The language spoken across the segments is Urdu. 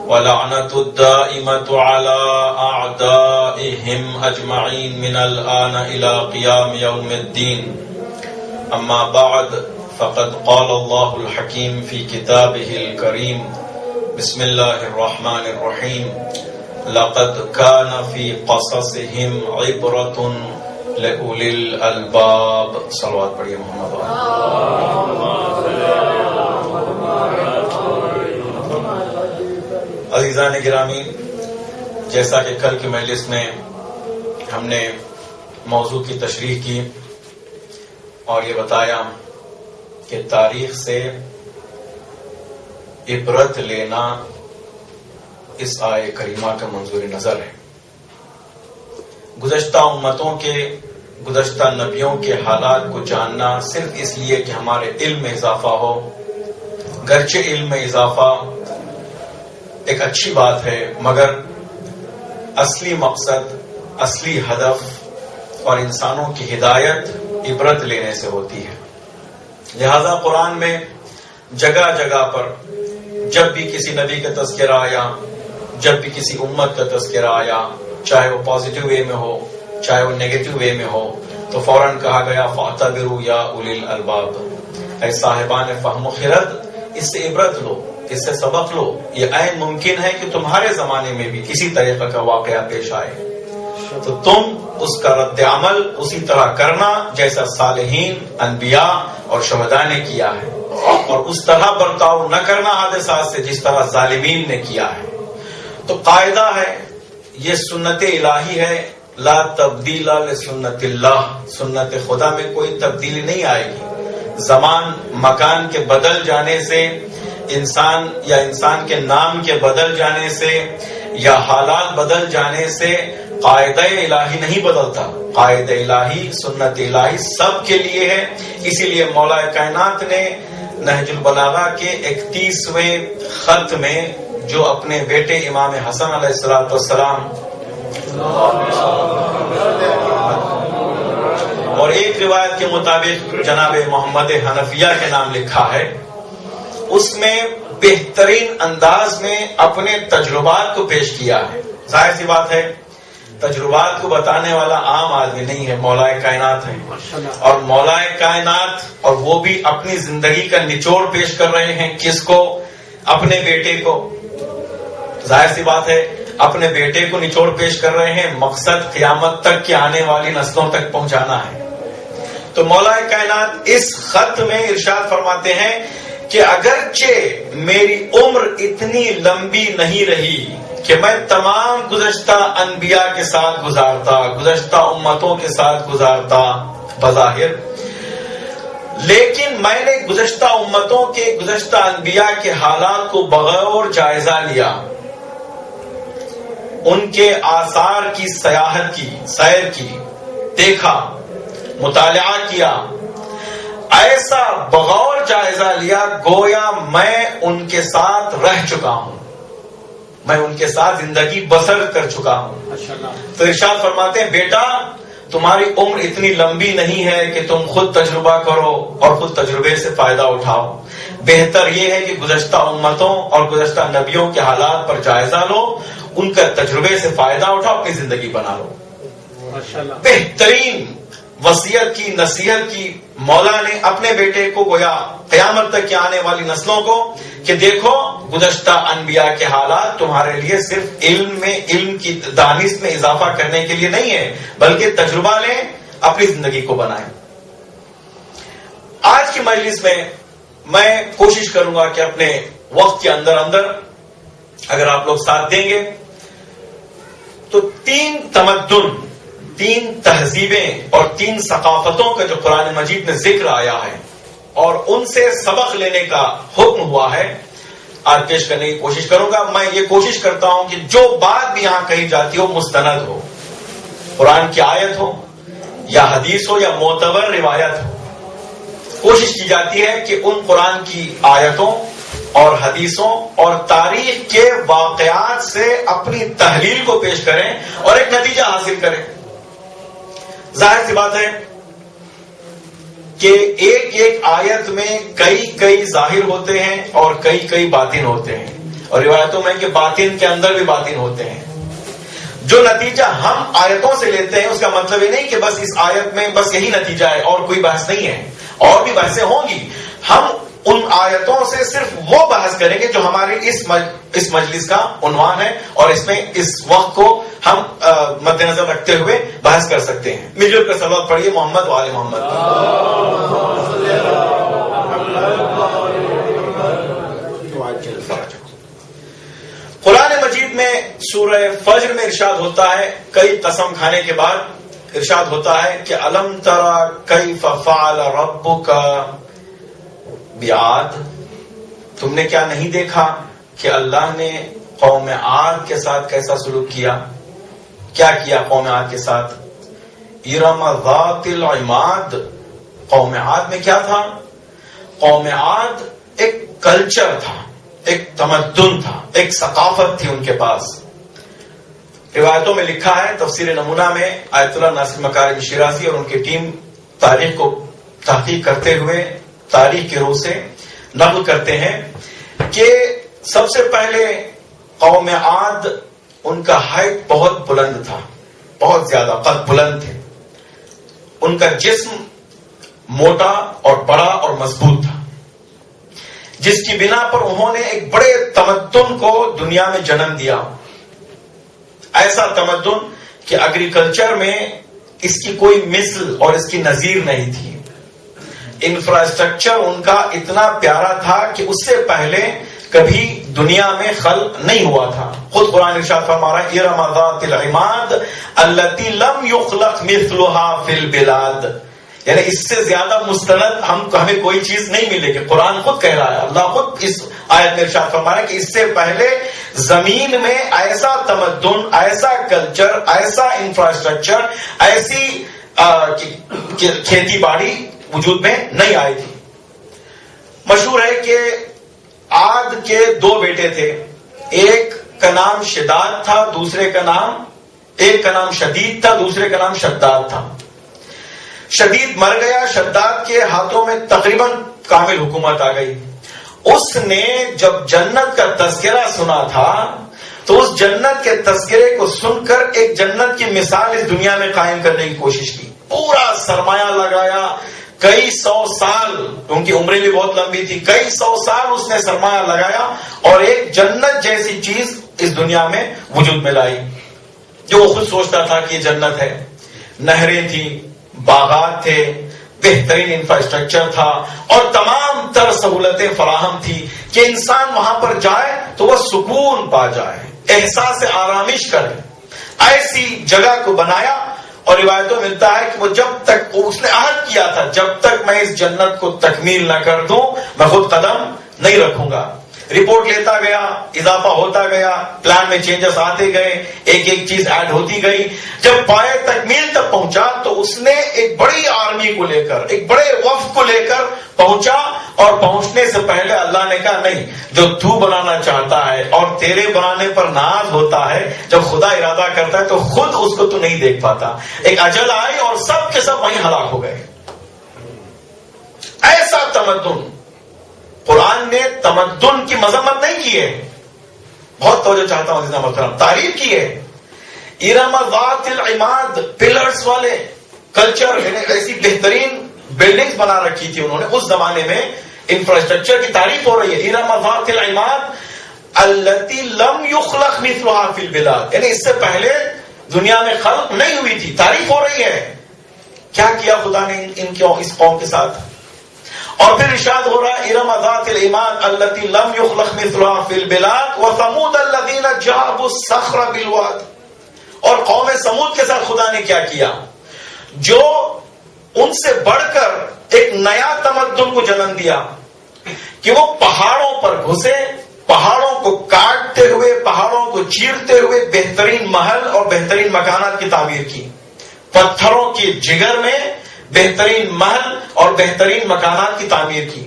ولعنة الدائمة على أعدائهم أجمعين من الآن إلى قيام يوم الدين. أما بعد فقد قال الله الحكيم في كتابه الكريم بسم الله الرحمن الرحيم لقد كان في قصصهم عبرة لأولي الألباب. صلوات پڑھیے محمد. عزیزان گرامی، جیسا کہ کل کی مجلس میں ہم نے موضوع کی تشریح کی اور یہ بتایا کہ تاریخ سے عبرت لینا اس آیے کریمہ کا منظور نظر ہے. گزشتہ امتوں کے، گزشتہ نبیوں کے حالات کو جاننا صرف اس لیے کہ ہمارے علم میں اضافہ ہو. گرچہ علم میں اضافہ ایک اچھی بات ہے، مگر اصلی مقصد، اصلی ہدف اور انسانوں کی ہدایت عبرت لینے سے ہوتی ہے. لہذا قرآن میں جگہ جگہ پر جب بھی کسی نبی کا تذکرہ آیا، جب بھی کسی امت کا تذکرہ آیا، چاہے وہ پازیٹیو وے میں ہو چاہے وہ نیگیٹو وے میں ہو، تو فوراً کہا گیا فاعتبروا یا اولی الالباب، اے صاحبان فہم و خرد، اس سے عبرت لو، اس سے سبق لو. یہ عین ممکن ہے کہ تمہارے زمانے میں بھی کسی طریقے کا واقعہ پیش آئے تو تم اس کا رد عمل اسی طرح کرنا جیسا صالحین، انبیاء اور شہداء نے کیا ہے، اور اس طرح برتاؤ نہ کرنا حادثات سے جس طرح ظالمین نے کیا ہے. تو قاعدہ ہے، یہ سنت الہی ہے، لا تبدیل لسنت اللہ، سنت خدا میں کوئی تبدیلی نہیں آئے گی. زمان مکان کے بدل جانے سے، انسان یا انسان کے نام کے بدل جانے سے یا حالات بدل جانے سے قاعدہ الہی نہیں بدلتا. قاعدہ الہی، سنت الہی سب کے لیے ہے. اسی لیے مولا کائنات نے نہج البلاغہ کے 31ویں خط میں جو اپنے بیٹے امام حسن علیہ السلام اور ایک روایت کے مطابق جناب محمد حنفیہ کے نام لکھا ہے، اس میں بہترین انداز میں اپنے تجربات کو پیش کیا ہے. ظاہر سی بات ہے، تجربات کو بتانے والا عام آدمی نہیں ہے، مولا کائنات ہے. اور مولا کائنات، اور وہ بھی اپنی زندگی کا نچوڑ پیش کر رہے ہیں. کس کو؟ اپنے بیٹے کو. ظاہر سی بات ہے، اپنے بیٹے کو نچوڑ پیش کر رہے ہیں. مقصد قیامت تک کی آنے والی نسلوں تک پہنچانا ہے. تو مولا کائنات اس خط میں ارشاد فرماتے ہیں کہ اگرچہ میری عمر اتنی لمبی نہیں رہی کہ میں تمام گزشتہ انبیاء کے ساتھ گزارتا، گزشتہ امتوں کے ساتھ گزارتا بظاہر، لیکن میں نے گزشتہ امتوں کے، گزشتہ انبیاء کے حالات کو بغور جائزہ لیا، ان کے آثار کی سیاحت کی، سیر کی، دیکھا، مطالعہ کیا، ایسا بغور جائزہ لیا گویا میں ان کے ساتھ رہ چکا ہوں، میں ان کے ساتھ زندگی بسر کر چکا ہوں. تو ارشاد فرماتے ہیں بیٹا تمہاری عمر اتنی لمبی نہیں ہے کہ تم خود تجربہ کرو اور خود تجربے سے فائدہ اٹھاؤ. بہتر یہ ہے کہ گزشتہ امتوں اور گزشتہ نبیوں کے حالات پر جائزہ لو، ان کا تجربے سے فائدہ اٹھاؤ، اپنی زندگی بنا لو. بہترین وصیت کی، نصیحت کی مولا نے اپنے بیٹے کو گویا قیامت تک کی آنے والی نسلوں کو کہ دیکھو گزشتہ انبیاء کے حالات تمہارے لیے صرف علم میں، علم کی دانش میں اضافہ کرنے کے لیے نہیں ہے، بلکہ تجربہ لیں، اپنی زندگی کو بنائیں. آج کی مجلس میں کوشش کروں گا کہ اپنے وقت کے اندر اگر آپ لوگ ساتھ دیں گے تو 3 تمدن، 3 تہذیبیں اور 3 ثقافتوں کا جو قرآن مجید میں ذکر آیا ہے اور ان سے سبق لینے کا حکم ہوا ہے، آج پیش کرنے کی کوشش کروں گا. میں یہ کوشش کرتا ہوں کہ جو بات بھی یہاں کہی جاتی ہو مستند ہو، قرآن کی آیت ہو یا حدیث ہو یا معتبر روایت ہو. کوشش کی جاتی ہے کہ ان قرآن کی آیتوں اور حدیثوں اور تاریخ کے واقعات سے اپنی تحلیل کو پیش کریں اور ایک نتیجہ حاصل کریں. ظاہر سی بات ہے کہ ایک ایک آیت میں کئی ظاہر ہوتے ہیں اور کئی باطن ہوتے ہیں. اور روایتوں میں کہ باطن کے اندر بھی باطن ہوتے ہیں. جو نتیجہ ہم آیتوں سے لیتے ہیں اس کا مطلب یہ نہیں کہ بس اس آیت میں بس یہی نتیجہ ہے اور کوئی بحث نہیں ہے، اور بھی بحثیں ہوں گی. ہم ان آیتوں سے صرف وہ بحث کریں گے جو ہماری اس مجلس کا عنوان ہے، اور اس میں اس وقت کو ہم مد نظر رکھتے ہوئے بحث کر سکتے ہیں. مل جل کر صلوات پڑھیے محمد و آل محمد. قرآن مجید میں سورہ فجر میں ارشاد ہوتا ہے، کئی قسم کھانے کے بعد ارشاد ہوتا ہے کہ الم ترى کیف فعل ربک بعاد، تم نے کیا نہیں دیکھا کہ اللہ نے قوم عاد کے ساتھ کیسا سلوک کیا. کیا کیا قوم عاد کے ساتھ؟ ارم ذات العماد. قوم عاد میں کیا تھا؟ قوم عاد ایک کلچر تھا، ایک تمدن تھا، ایک ثقافت تھی ان کے پاس. روایتوں میں لکھا ہے، تفسیر نمونہ میں آیت اللہ ناصر مکارم شیرازی اور ان کی ٹیم تاریخ کو تحقیق کرتے ہوئے تاریخ کے روح سے نقل کرتے ہیں کہ سب سے پہلے قوم عاد ان کا ہائٹ بہت بلند تھا، بہت زیادہ قد بلند تھے. ان کا جسم موٹا اور بڑا اور مضبوط تھا، جس کی بنا پر انہوں نے ایک بڑے تمدن کو دنیا میں جنم دیا. ایسا تمدن کہ ایگریکلچر میں اس کی کوئی مثل اور اس کی نظیر نہیں تھی. انفراسٹرکچر ان کا اتنا پیارا تھا کہ اس سے پہلے کبھی دنیا میں خلق نہیں ہوا تھا. خود قرآن ارشاد فرما رہا ہے ارم ذات العماد التی لم یخلق مثلها فی البلاد. یعنی اس سے زیادہ مستند ہمیں کوئی چیز نہیں ملے گی. قرآن خود کہہ رہا ہے، اللہ خود اس آیت میں ارشاد فرما رہا ہے کہ اس سے پہلے زمین میں ایسا تمدن، ایسا کلچر، ایسا انفراسٹرکچر، ایسی کھیتی باڑی وجود میں نہیں آئی تھی. مشہور ہے کہ عاد کے دو بیٹے تھے، ایک کا نام شداد تھا، ایک کا نام شدید تھا، دوسرے کا نام شداد تھا. شدید مر گیا، شداد کے ہاتھوں میں تقریباً کامل حکومت آ گئی. اس نے جب جنت کا تذکرہ سنا تھا تو اس جنت کے تذکرے کو سن کر ایک جنت کی مثال اس دنیا میں قائم کرنے کی کوشش کی. پورا سرمایہ لگایا، کئی سو سال، ان کی عمریں بھی بہت لمبی تھی، کئی سو سال اس نے سرمایہ لگایا اور ایک جنت جیسی چیز اس دنیا میں وجود میں لائی جو وہ خود سوچتا تھا کہ یہ جنت ہے. نہریں تھی، باغات تھے، بہترین انفراسٹرکچر تھا اور تمام تر سہولتیں فراہم تھی کہ انسان وہاں پر جائے تو وہ سکون پا جائے، احساس آرامش کرے. ایسی جگہ کو بنایا اور روایتوں میں ملتا ہے کہ وہ جب تک اس نے عہد کیا تھا جب تک میں اس جنت کو تکمیل نہ کر دوں میں خود قدم نہیں رکھوں گا. رپورٹ لیتا گیا، اضافہ ہوتا گیا، پلان میں چینجز آتے گئے، ایک ایک چیز ایڈ ہوتی گئی. جب پائے تکمیل تک پہنچا تو اس نے ایک بڑی آرمی کو لے کر، ایک بڑے وفد کو لے کر پہنچا، اور پہنچنے سے پہلے اللہ نے کہا نہیں، جو تو بنانا چاہتا ہے اور تیرے بنانے پر ناز ہوتا ہے، جب خدا ارادہ کرتا ہے تو خود اس کو تو نہیں دیکھ پاتا. ایک اجل آئی اور سب کے سب وہیں ہلاک ہو گئے. ایسا تمدن، قرآن نے تمدن کی مذمت نہیں کی ہے، بہت توجہ چاہتا ہوں عزیزاں محترم، تعریف کی ہے. ارم ذات العماد، پلرز والے کلچر، ایسی بہترین بلڈنگز بنا رکھی تھی انہوں نے اس زمانے میں. انفراسٹرکچر کی تعریف ہو رہی ہے. ارم ذات العماد التی لم یخلق مثلها فی البلاد، یعنی اس سے پہلے دنیا میں خلق نہیں ہوئی تھی. تعریف ہو رہی ہے کیا کیا خدا نے اس قوم کے ساتھ. اور پھر ارشاد ہو رہا ہے ارم ذات العماد التی لم یخلق مثلها فی البلاد وثمود الذین جابوا الصخر بالواد. اور قوم سمود کے ساتھ خدا نے کیا کیا، جو ان سے بڑھ کر ایک نیا تمدن کو جنم دیا کہ وہ پہاڑوں پر گھسے، پہاڑوں کو کاٹتے ہوئے، پہاڑوں کو چیرتے ہوئے بہترین محل اور بہترین مکانات کی تعمیر کی. پتھروں کے جگر میں بہترین محل اور بہترین مکانات کی تعمیر کی.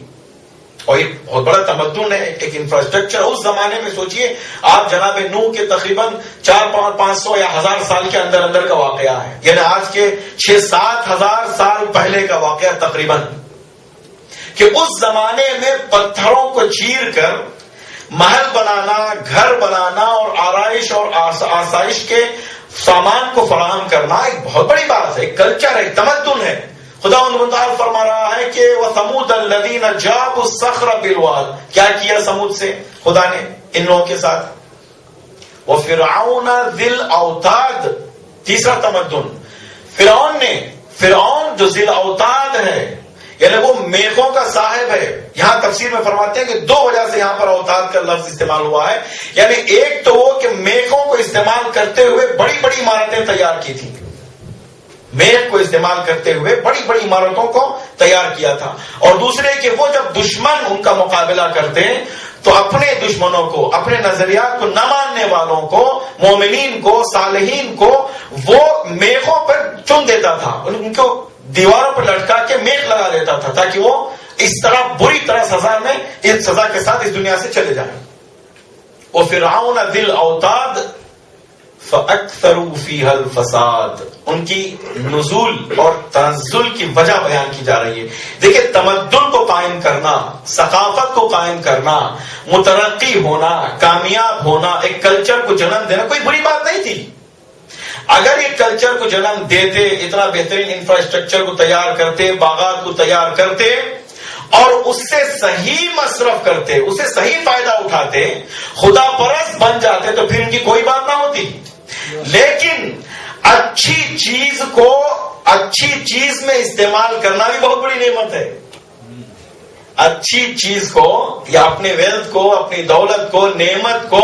اور یہ بہت بڑا تمدن ہے، ایک انفراسٹرکچر. اس زمانے میں سوچئے آپ جناب نوح کے تقریباً 400-500 یا 1000 سال کے اندر کا واقعہ ہے، یعنی آج کے 6-7 ہزار سال پہلے کا واقعہ تقریباً، کہ اس زمانے میں پتھروں کو چیر کر محل بنانا، گھر بنانا اور آرائش اور آسائش کے سامان کو فراہم کرنا ایک بہت بڑی بات ہے، ایک کلچر ہے، ایک تمدن ہے۔ خدا تعالیٰ فرما رہا ہے کہ وَثَمُودَ الَّذِينَ جَابُوا الصَّخْرَ بِالْوَادِ، کیا کیا سمود سے خدا نے ان لوگوں کے ساتھ؟ وَفِرْعَوْنَ ذِي الْأَوْتَادِ، تیسرا تمدن، فرعون جو ذی الاوتاد ہے، یعنی وہ میخوں کا صاحب ہے۔ یہاں تفسیر میں فرماتے ہیں کہ دو وجہ سے یہاں پر اوتاد کا لفظ استعمال ہوا ہے، یعنی ایک تو وہ کہ میخوں کو استعمال کرتے ہوئے بڑی بڑی عمارتیں تیار کی تھی، میخ کو استعمال کرتے ہوئے بڑی بڑی عمارتوں کو تیار کیا تھا، اور دوسرے کہ وہ جب دشمن ان کا مقابلہ کرتے تو اپنے دشمنوں کو، اپنے نظریات کو نہ ماننے والوں کو، مومنین کو، صالحین کو وہ میخوں پر چن دیتا تھا، ان کو دیواروں پر لٹکا کے میخ لگا دیتا تھا تاکہ وہ اس طرح بری طرح سزا کے ساتھ اس دنیا سے چلے جائیں۔ وَفِرْعَوْنَ ذِي الْأَوْتَادِ فَأَكْثَرُوا فِيهَا الْفَسَادِ، ان کی نزول اور تنزل کی وجہ بیان کی جا رہی ہے۔ دیکھیں، تمدن کو قائم کرنا، ثقافت کو قائم کرنا، مترقی ہونا، کامیاب ہونا، ایک کلچر کو جنم دینا کوئی بری بات نہیں تھی۔ اگر یہ کلچر کو جنم دیتے، اتنا بہترین انفراسٹرکچر کو تیار کرتے، باغات کو تیار کرتے اور اس سے صحیح مصرف کرتے، اسے صحیح فائدہ اٹھاتے، خدا پرست بن جاتے تو پھر ان کی کوئی بات نہ ہوتی۔ لیکن اچھی چیز کو اچھی چیز میں استعمال کرنا بھی بہت بڑی نعمت ہے۔ اچھی چیز کو یا اپنے ویلتھ کو، اپنی دولت کو، نعمت کو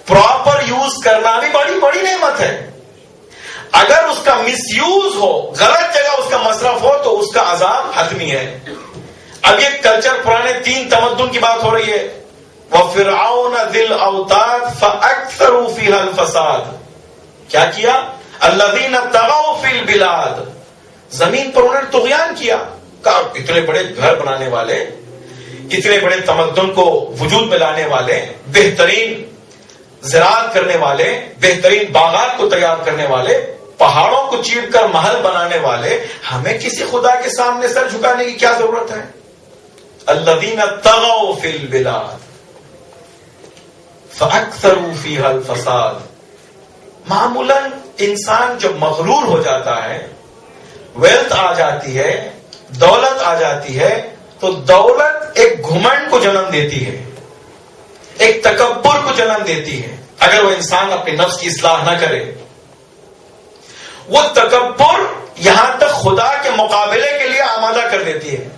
پراپر یوز کرنا بھی بڑی بڑی نعمت ہے۔ اگر اس کا مس یوز ہو، غلط جگہ اس کا مصرف ہو تو اس کا عذاب حتمی ہے۔ اب یہ کلچر پرانے تین تمدن کی بات ہو رہی ہے۔ وَفِرْعَوْنَ ذِي الْأَوْتَادِ فَأَكْثَرُوا فِيهَا الْفَسَادِ، کیا کیا؟ الَّذِينَ طَغَوْا فِي الْبِلَادِ، زمین پر انہوں نے طغیان کیا۔ اتنے بڑے گھر بنانے والے، اتنے بڑے تمدن کو وجود میں لانے والے، بہترین زراعت کرنے والے، بہترین باغات کو تیار کرنے والے، پہاڑوں کو چیر کر محل بنانے والے، ہمیں کسی خدا کے سامنے سر جھکانے کی کیا ضرورت ہے؟ الذین طغوا فی البلاد فاکثروا فیہا الفساد۔ معمولاً انسان جب مغرور ہو جاتا ہے، ویلتھ آ جاتی ہے، دولت آ جاتی ہے، تو دولت ایک گھمنڈ کو جنم دیتی ہے، ایک تکبر کو جنم دیتی ہے۔ اگر وہ انسان اپنے نفس کی اصلاح نہ کرے، وہ تکبر یہاں تک خدا کے مقابلے کے لیے آمادہ کر دیتی ہے،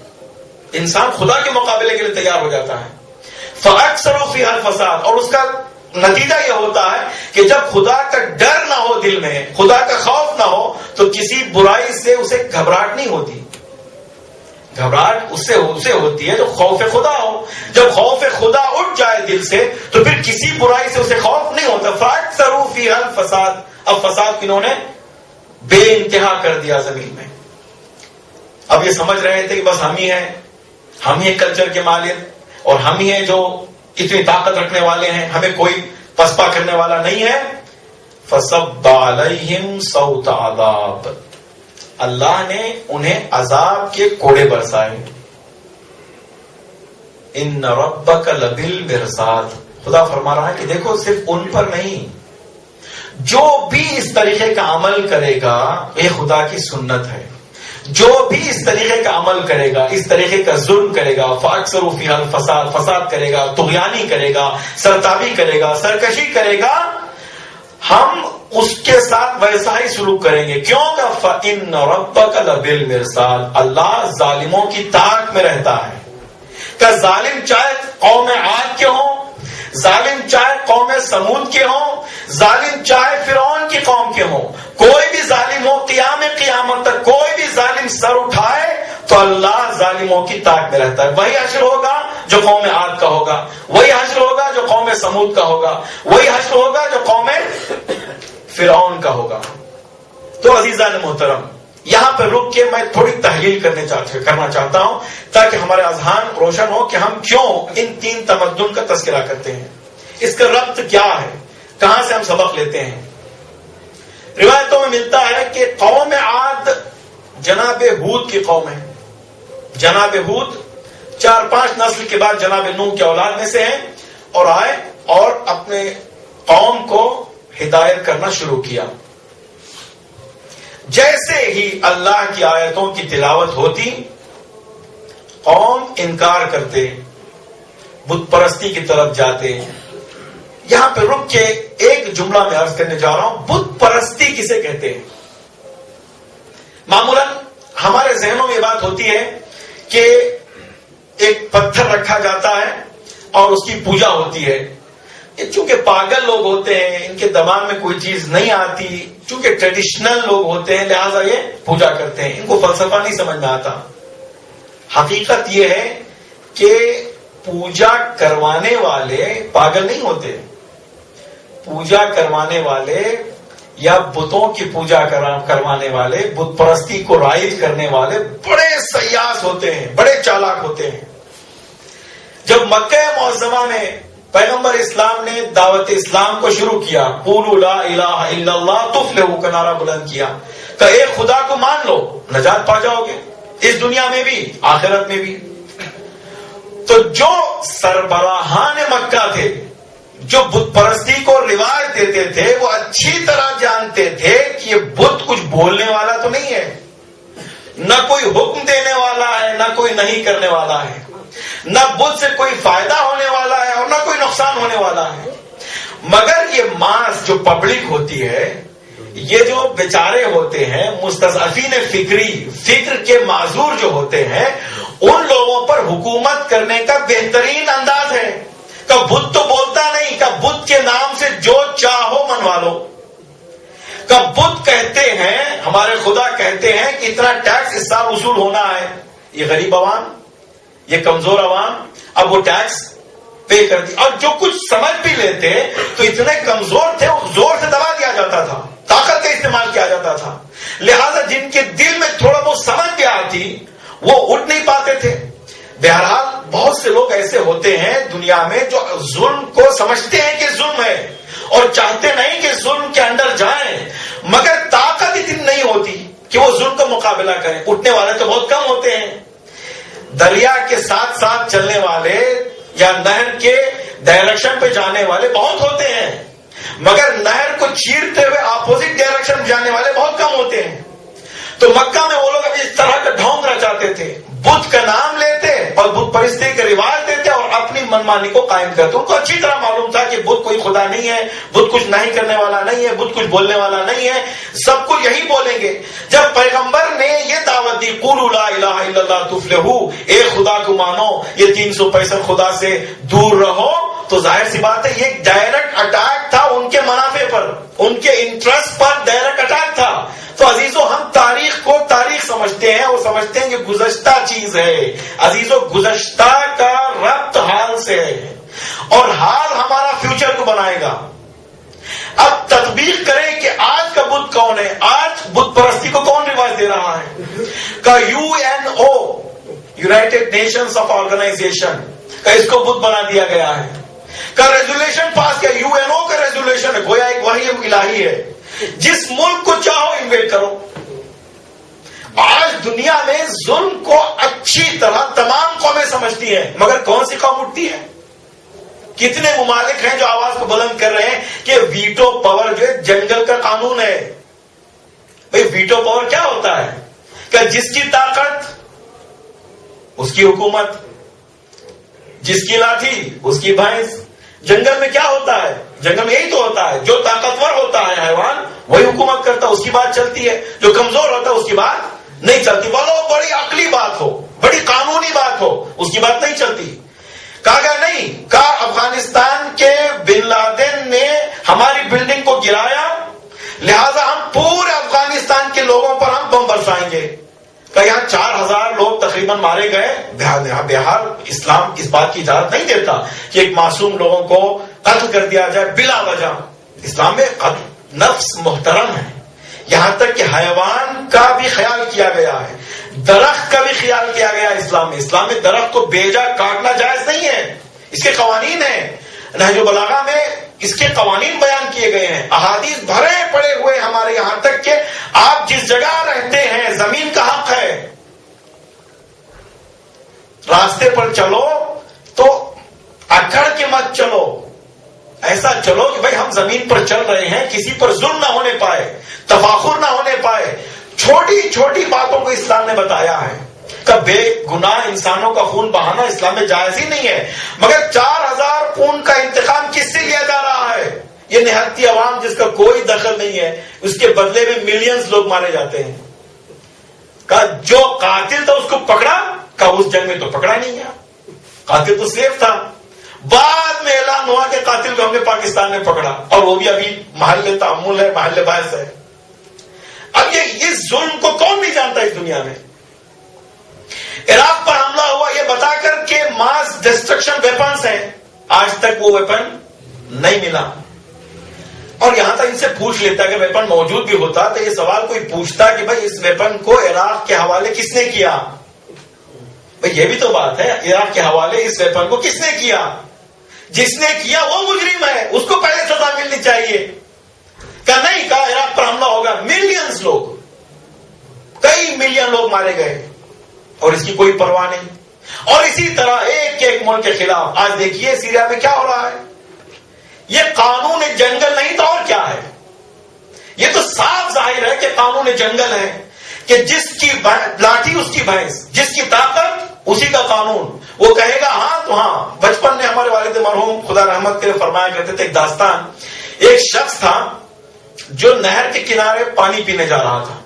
انسان خدا کے مقابلے کے لیے تیار ہو جاتا ہے۔ فَأَكْثَرُوا فِيهَا الْفَسَادِ، اور اس کا نتیجہ یہ ہوتا ہے کہ جب خدا کا ڈر نہ ہو دل میں، خدا کا خوف نہ ہو، تو کسی برائی سے اسے گھبراہٹ نہیں ہوتی۔ گھبراہٹ اس سے ہوتی ہے جو خوف خدا ہو۔ جب خوف خدا اٹھ جائے دل سے تو پھر کسی برائی سے اسے خوف نہیں ہوتا۔ فَأَكْثَرُوا فِيهَا الْفَسَادِ، اب فساد انہوں نے بے انتہا کر دیا زمین میں۔ اب یہ سمجھ رہے تھے کہ بس ہم ہی ہیں، ہم ہی کلچر کے مالک، اور ہم ہی ہیں جو اتنی طاقت رکھنے والے ہیں، ہمیں کوئی پسپا کرنے والا نہیں ہے۔ فَصَبَّ عَلَيْهِمْ صَوْتَ عَذَابٍ، اللہ نے انہیں عذاب کے کوڑے برسائے۔ ان ربک لبالمرصاد، خدا فرما رہا ہے کہ دیکھو صرف ان پر نہیں، جو بھی اس طریقے کا عمل کرے گا یہ خدا کی سنت ہے، جو بھی اس طریقے کا عمل کرے گا، اس طریقے کا ظلم کرے گا، فَأَكْثَرُوا فِيهَا الْفَسَادِ، فساد کرے گا، طغیانی کرے گا، سرتابی کرے گا، سرکشی کرے گا، ہم اس کے ساتھ ویسا ہی سلوک کریں گے۔ کیوں کہ فَإِنَّ رَبَّكَ لَبِالْمِرْصَادِ، اللہ ظالموں کی طاق میں رہتا ہے۔ کہ ظالم چاہے قوم عاد کے ہوں، ظالم چاہے قوم سمود کے ہوں، ظالم چاہے فرعون کی قوم کے ہوں، کوئی بھی ظالم ہو، قیامت تک کوئی بھی ظالم سر اٹھائے تو اللہ ظالموں کی طاق میں رہتا ہے۔ وہی حشر ہوگا جو قوم عاد کا ہوگا، وہی حشر ہوگا جو قوم سمود کا ہوگا، وہی حشر ہوگا جو قوم فرعون کا ہوگا۔ تو عزیزان محترم، یہاں پہ رک کے میں تھوڑی تحلیل کرنا چاہتا ہوں تاکہ ہمارے اذہان روشن ہو کہ ہم کیوں ان تین تمدن کا تذکرہ کرتے ہیں، اس کا ربط کیا ہے، کہاں سے ہم سبق لیتے ہیں۔ روایتوں میں ملتا ہے کہ قوم عاد جناب ہود کی قوم ہے۔ جناب ہود 4-5 نسل کے بعد جناب نوح کی اولاد میں سے ہیں۔ اور آئے اور اپنے قوم کو ہدایت کرنا شروع کیا. جیسے ہی اللہ کی آیتوں کی تلاوت ہوتی قوم انکار کرتے, بت پرستی کی طرف جاتے. یہاں پہ رک کے ایک جملہ میں عرض کرنے جا رہا ہوں, بت پرستی کسے کہتے ہیں؟ معمولاً ہمارے ذہنوں میں یہ بات ہوتی ہے کہ ایک پتھر رکھا جاتا ہے اور اس کی پوجا ہوتی ہے. چونکہ پاگل لوگ ہوتے ہیں, ان کے دماغ میں کوئی چیز نہیں آتی, چونکہ ٹریڈیشنل لوگ ہوتے ہیں لہذا یہ پوجا کرتے ہیں, ان کو فلسفہ نہیں سمجھ میں آتا. حقیقت یہ ہے کہ پوجا کروانے والے پاگل نہیں ہوتے. پوجا کروانے والے یا بتوں کی پوجا کروانے والے, بت پرستی کو رائج کرنے والے بڑے سیاس ہوتے ہیں, بڑے چالاک ہوتے ہیں. جب مکہ معظمہ میں پیغمبر اسلام نے دعوت اسلام کو شروع کیا, قولوا لا الہ الا اللہ تفلحوا کا نعرہ بلند کیا, کہ ایک خدا کو مان لو نجات پا جاؤ گے, اس دنیا میں بھی آخرت میں بھی. تو جو سربراہان مکہ تھے, جو بت پرستی کو رواج دیتے تھے, وہ اچھی طرح جانتے تھے کہ یہ بت کچھ بولنے والا تو نہیں ہے, نہ کوئی حکم دینے والا ہے, نہ کوئی نہیں کرنے والا ہے, نہ بت سے کوئی فائدہ ہونے والا ہے اور نہ کوئی نقصان ہونے والا ہے. مگر یہ ماس جو پبلک ہوتی ہے, یہ جو بیچارے ہوتے ہیں مستضعفین فکری, فکر کے معذور جو ہوتے ہیں, ان لوگوں پر حکومت کرنے کا بہترین انداز ہے کہ بت تو بولتا نہیں, کہ بت کے نام سے جو چاہو منوا لو. کہ بت کہتے ہیں, ہمارے خدا کہتے ہیں کہ اتنا ٹیکس اس سال وصول ہونا ہے. یہ غریب عوام, یہ کمزور عوام, اب وہ ٹیکس پے کر دی. اور جو کچھ سمجھ بھی لیتے تو اتنے کمزور تھے, وہ زور سے دبا دیا جاتا تھا, طاقت کا استعمال کیا جاتا تھا. لہذا جن کے دل میں تھوڑا بہت سمجھ بھی آتی وہ اٹھ نہیں پاتے تھے. بہرحال بہت سے لوگ ایسے ہوتے ہیں دنیا میں جو ظلم کو سمجھتے ہیں کہ ظلم ہے اور چاہتے نہیں کہ ظلم کے اندر جائیں, مگر طاقت اتنی نہیں ہوتی کہ وہ ظلم کا مقابلہ کریں. اٹھنے والے تو بہت کم ہوتے ہیں. دریا کے ساتھ ساتھ چلنے والے یا نہر کے ڈائریکشن پہ جانے والے بہت ہوتے ہیں, مگر نہر کو چیرتے ہوئے اپوزٹ ڈائریکشن پہ جانے والے بہت کم ہوتے ہیں. تو مکہ میں وہ لوگ اب اس طرح کا ڈھونگ رچاتے تھے, بت کا نام لیتے اور بت پرستی کے رواج دیتے اور اپنی منمانی کو قائم کرتے. ان کو اچھی طرح معلوم تھا کہ بت کوئی خدا نہیں ہے, بت کچھ نہیں کرنے والا نہیں ہے, بت کچھ بولنے والا نہیں ہے, سب کو یہی بولیں گے. جب پیغمبر نے یہ دعوت دی, قولوا لا الہ الا اللہ تفلحوا, ایک خدا کو مانو, یہ 365 خدا سے دور رہو, تو ظاہر سی بات ہے یہ ڈائریکٹ اٹیک تھا ان کے منافع پر, ان کے انٹرسٹ پر ڈائریکٹ اٹیک تھا. تو عزیزو, ہم تاریخ کو تاریخ سمجھتے ہیں اور سمجھتے ہیں کہ گزشتہ چیز ہے. عزیزو, گزشتہ کا ربط حال سے ہے اور حال ہمارا فیوچر کو بنائے گا. اب تطبیق کریں کہ آج کا بت کون ہے, آج بت پرستی کو کون رواج دے رہا ہے. کا UNO, united nations of organization, کا اس کو بت بنا دیا گیا ہے. کا ریزولوشن پاس کیا, UNO کا ریزولوشن ہے, گویا ایک وحی الہی ہے, جس ملک کو چاہو انویٹ کرو. آج دنیا میں ظلم کو اچھی طرح تمام قومیں سمجھتی ہیں, مگر کون سی قوم اٹھتی ہے؟ کتنے ممالک ہیں جو آواز کو بلند کر رہے ہیں کہ ویٹو پاور جو ہے جنگل کا قانون ہے. بھئی ویٹو پاور کیا ہوتا ہے؟ کہ جس کی طاقت اس کی حکومت, جس کی لاٹھی اس کی بھینس. جنگل میں کیا ہوتا ہے؟ جنگل میں یہی تو ہوتا ہے, جو طاقتور ہوتا ہے حیوان وہی حکومت کرتا ہے, اس کی بات چلتی ہے. جو کمزور ہوتا ہے اس کی بات نہیں چلتی, بولو بڑی عقلی بات ہو, بڑی قانونی بات ہو, اس کی بات نہیں چلتی. کہا نہیں, کہا افغانستان کے بن لادن نے ہماری بلڈنگ کو گرایا, لہذا ہم پورے افغانستان کے لوگوں پر ہم بم برسائیں گے. کہ یہاں 4000 لوگ تقریباً مارے گئے. بہار اسلام اس بات کی اجازت نہیں دیتا کہ ایک معصوم لوگوں کو قتل کر دیا جائے بلا وجہ. اسلام میں قتل نفس محترم ہے, یہاں تک کہ حیوان کا بھی خیال کیا گیا ہے, درخت کا بھی خیال کیا گیا ہے. اسلام میں درخت کو بیجا کاٹنا جائز نہیں ہے, اس کے قوانین ہیں. نہج البلاغہ میں اس کے قوانین بیان کیے گئے ہیں. احادیث بھرے پڑے ہوئے ہمارے, یہاں تک کہ آپ جس جگہ رہتے ہیں زمین کا حق ہے, راستے پر چلو تو اکڑ کے مت چلو، ایسا چلو کہ بھائی ہم زمین پر چل رہے ہیں، کسی پر ظلم نہ ہونے پائے، تفاخر نہ ہونے پائے. چھوٹی چھوٹی باتوں کو اسلام نے بتایا ہے کہ بے گناہ انسانوں کا خون بہانا اسلام میں جائز ہی نہیں ہے. مگر 4000 خون کا انتقام کس سے لیا جا رہا ہے؟ یہ نہتی عوام جس کا کوئی دخل نہیں ہے، اس کے بدلے میں ملینز لوگ مارے جاتے ہیں. کہا جو قاتل تھا اس کو پکڑا، کہا اس جنگ میں تو پکڑا نہیں گیا، قاتل تو سیف تھا. بعد میں اعلان ہوا کہ قاتل کو ہم نے پاکستان میں پکڑا، اور وہ بھی ابھی محل تعامل ہے، محل بحث ہے. اب یہ اس ظلم کو کون نہیں جانتا اس دنیا میں؟ عراق پر حملہ ہوا یہ بتا کر کہ ماس ڈسٹرکشن ویپنز ہیں، آج تک وہ ویپن نہیں ملا. اور یہاں تک ان سے پوچھ لیتا کہ ویپن موجود بھی ہوتا تو یہ سوال کوئی پوچھتا کہ بھائی اس ویپن کو عراق کے حوالے کس نے کیا؟ بھائی یہ بھی تو بات ہے، عراق کے حوالے اس ویپن کو کس نے کیا؟ جس نے کیا وہ مجرم ہے، اس کو پہلے سزا ملنی چاہیے. کہا نہیں، کہا عراق پر حملہ ہوگا، ملینز لوگ، کئی ملین لوگ مارے گئے اور اس کی کوئی پرواہ نہیں. اور اسی طرح ایک ایک ملک کے خلاف آج دیکھیے سیریا میں کیا ہو رہا ہے. یہ قانون جنگل نہیں تو اور کیا ہے؟ یہ تو صاف ظاہر ہے کہ قانون جنگل ہے کہ جس کی لاٹھی اس کی بھینس، جس کی طاقت اسی کا قانون. وہ کہے گا ہاں تو ہاں. بچپن میں ہمارے والد مرحوم خدا رحمت کے فرمایا کرتے تھے ایک داستان، ایک شخص تھا جو نہر کے کنارے پانی پینے جا رہا تھا.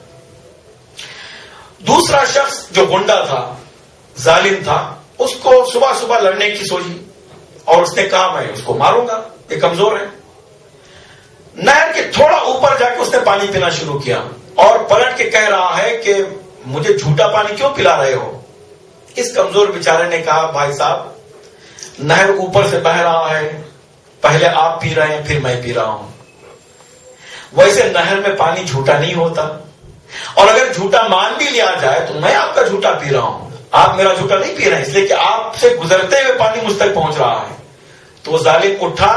دوسرا شخص جو گنڈا تھا، ظالم تھا، اس کو صبح صبح لڑنے کی سوچی اور اس نے کہا میں اس کو ماروں گا، یہ کمزور ہے. نہر کے تھوڑا اوپر جا کے اس نے پانی پینا شروع کیا اور پلٹ کے کہہ رہا ہے کہ مجھے جھوٹا پانی کیوں پلا رہے ہو؟ اس کمزور بیچارے نے کہا بھائی صاحب نہر اوپر سے بہ رہا ہے، پہلے آپ پی رہے ہیں پھر میں پی رہا ہوں. ویسے نہر میں پانی جھوٹا نہیں ہوتا، اور اگر جھوٹا مان بھی لیا جائے تو میں آپ کا جھوٹا پی رہا ہوں، آپ میرا جھوٹا نہیں پی رہے ہیں، اس لیے کہ آپ سے گزرتے ہوئے پانی مجھ تک پہنچ رہا ہے. تو وہ ظالم اٹھا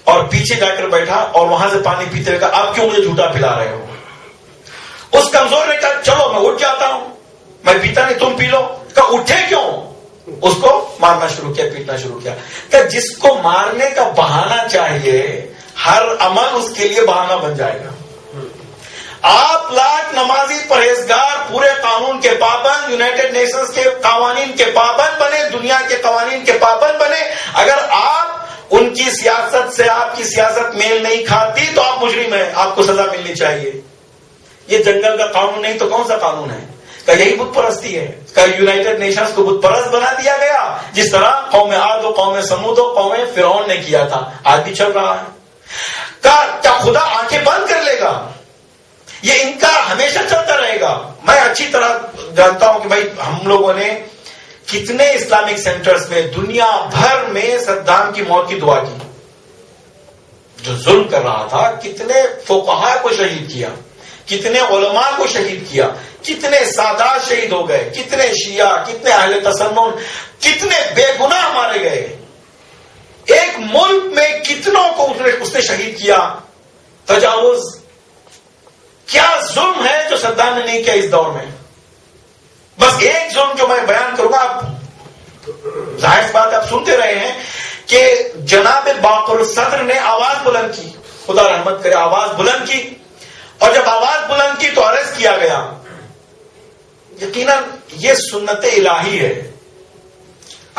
اور پیچھے جا کر بیٹھا اور وہاں سے پانی پیتے ہوئے کہا آپ کیوں مجھے جھوٹا پلا رہے ہو؟ اس کمزور نے کہا چلو میں اٹھ جاتا ہوں، میں پیتا نہیں تم پی لو. کہا اٹھے کیوں؟ اس کو مارنا شروع کیا، پیٹنا شروع کیا. کہ جس کو مارنے کا بہانہ چاہیے ہر عمل اس کے لیے بہانہ بن جائے گا. آپ لاکھ نمازی پرہیزگار پورے قانون کے پابند، یونائٹڈ نیشنز کے قوانین کے پابند بنے، دنیا کے قوانین کے پابند بنے، اگر آپ ان کی سیاست سے آپ کی سیاست میل نہیں کھاتی تو آپ مجرم ہیں، آپ کو سزا ملنی چاہیے. یہ جنگل کا قانون نہیں تو کون سا قانون ہے؟ کہ یہی بت پرستی ہے. کہ یونائٹڈ نیشنز کو بت پرست بنا دیا گیا، جس طرح قوم عاد و قوم سمود و قوم فرعون نے کیا تھا، آج بھی چل رہا ہے. کیا خدا آنکھیں بند کر لے گا؟ یہ انکار ہمیشہ چلتا رہے گا. میں اچھی طرح جانتا ہوں کہ بھائی ہم لوگوں نے کتنے اسلامک سینٹرز میں دنیا بھر میں صدام کی موت کی دعا کی. جو ظلم کر رہا تھا کتنے فقہاء کو شہید کیا، کتنے علماء کو شہید کیا، کتنے سادات شہید ہو گئے، کتنے شیعہ، کتنے اہل تسنن، کتنے بے گناہ مارے گئے. ایک ملک میں کتنوں کو اس نے شہید کیا. تجاوز کیا ظلم ہے جو صدام نے نہیں کیا اس دور میں. بس ایک ظلم جو میں بیان کروں گا، آپ ظاہر بات آپ سنتے رہے ہیں کہ جناب باقر الصدر نے آواز بلند کی، خدا رحمت کرے، آواز بلند کی. اور جب آواز بلند کی تو عرض کیا گیا، یقیناً یہ سنت الہی ہے،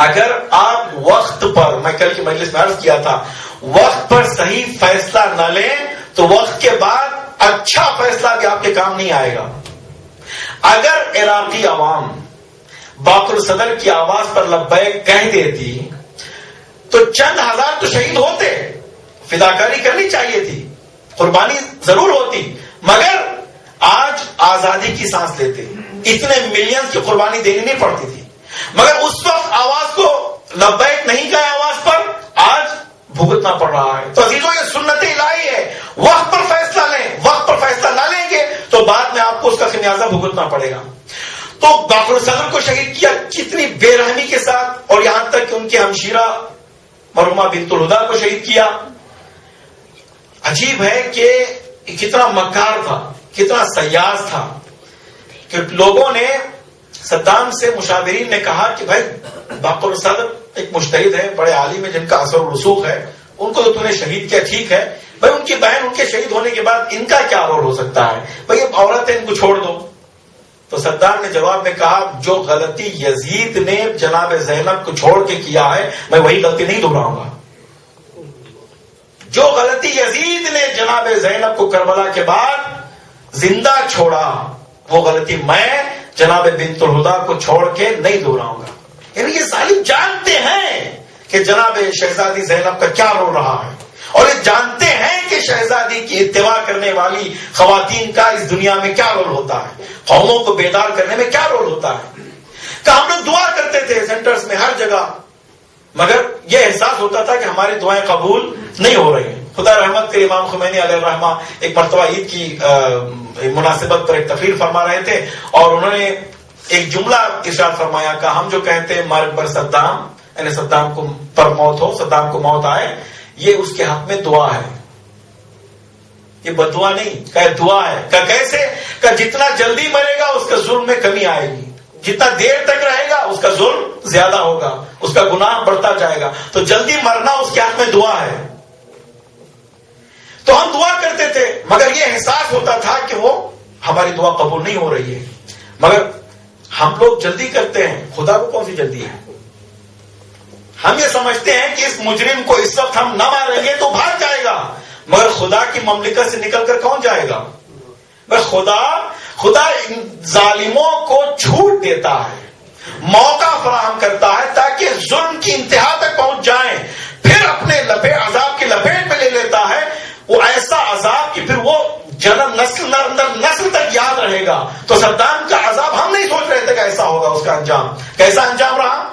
اگر آپ وقت پر، میں کل کی مجلس میں عرض کیا تھا، وقت پر صحیح فیصلہ نہ لیں تو وقت کے بعد اچھا فیصلہ بھی آپ کے کام نہیں آئے گا. اگر عراقی عوام باقر صدر کی آواز پر لبیک کہہ دیتی تو چند ہزار تو شہید ہوتے، فداکاری کرنی چاہیے تھی، قربانی ضرور ہوتی، مگر آج آزادی کی سانس لیتے، اتنے ملینز کی قربانی دینی نہیں پڑتی تھی. مگر اس وقت آواز کو لبیک نہیں کہا آواز پر، آج بھگتنا پڑ رہا ہے. تو عزیزوں یہ سنت الہی ہے، وقت پر فیصلہ لیں، وقت پر فیصلہ نہ لیں گے تو بعد میں آپ کو اس کا خمیازہ بھگتنا پڑے گا. تو باقر صدر کو شہید کیا کتنی بے رحمی کے ساتھ، اور یہاں تک کہ ان کی ہمشیرہ مرحومہ بنت الہدا کو شہید کیا. عجیب ہے کہ کتنا مکار تھا، کتنا سیاس تھا کہ لوگوں نے صدام سے، مشاورین نے کہا کہ بھائی باقر صدر ایک مجتہد ہے، بڑے عالم ہے جن کا اثر و رسوخ ہے، ان کو تو نے شہید کیا، ٹھیک ہے بھائی، ان کی بہن ان کے شہید ہونے کے بعد ان کا کیا رول ہو سکتا ہے؟ بھائی اب عورت ہے، ان کو چھوڑ دو. تو صدام نے جواب میں کہا جو غلطی یزید نے جناب زینب کو چھوڑ کے کیا ہے میں وہی غلطی نہیں دہراؤں گا. جو غلطی یزید نے جناب زینب کو کربلا کے بعد زندہ چھوڑا وہ غلطی میں جناب بنت الہدا کو چھوڑ کے نہیں دہراؤں گا. یعنی یہ ظالم جانتے ہیں کہ جناب شہزادی زینب کا کیا رول رہا ہے، اور یہ جانتے ہیں کہ شہزادی کی اتباع کرنے والی خواتین کا اس دنیا میں کیا رول ہوتا ہے، قوموں کو بیدار کرنے میں کیا رول ہوتا ہے. کہ ہم لوگ دعا کرتے تھے سینٹرز میں ہر جگہ، مگر یہ احساس ہوتا تھا کہ ہماری دعائیں قبول نہیں ہو رہی ہیں. خدا رحمت کے امام خمینی علیہ الرحمہ ایک مرتبہ عید کی مناسبت پر ایک تقریر فرما رہے تھے، اور انہوں نے ایک جملہ ارشاد فرمایا کہ ہم جو کہتے ہیں مرگ بر صدام، یعنی صدام کو پر موت ہو، صدام کو موت آئے، یہ اس کے حق میں دعا ہے، یہ بدعا نہیں، کہ دعا ہے. کہ کیسے؟ کہ جتنا جلدی مرے گا اس کا ظلم میں کمی آئے گی، جتنا دیر تک رہے گا اس کا ظلم زیادہ ہوگا، اس کا گناہ بڑھتا جائے گا. تو جلدی مرنا اس کے حق میں دعا ہے. تو ہم دعا کرتے تھے مگر یہ احساس ہوتا تھا کہ وہ ہماری دعا قبول نہیں ہو رہی ہے. مگر ہم لوگ جلدی کرتے ہیں، خدا کو کون سی جلدی ہے؟ ہم یہ سمجھتے ہیں کہ اس مجرم کو اس وقت ہم نہ ماریں گے تو بھاگ جائے گا، مگر خدا کی مملکت سے نکل کر کون جائے گا؟ بس خدا ان ظالموں کو چھوٹ دیتا ہے، موقع فراہم کرتا ہے تاکہ ظلم کی انتہا تک پہنچ جائیں، پھر اپنے عذاب کی لپیٹ میں لے لیتا ہے. وہ ایسا عذاب کہ پھر وہ جنم نسل تک یاد رہے گا. تو صدام کا عذاب ہم نہیں سوچ رہے تھے کہ ایسا ہوگا، اس کا انجام کیسا انجام رہا.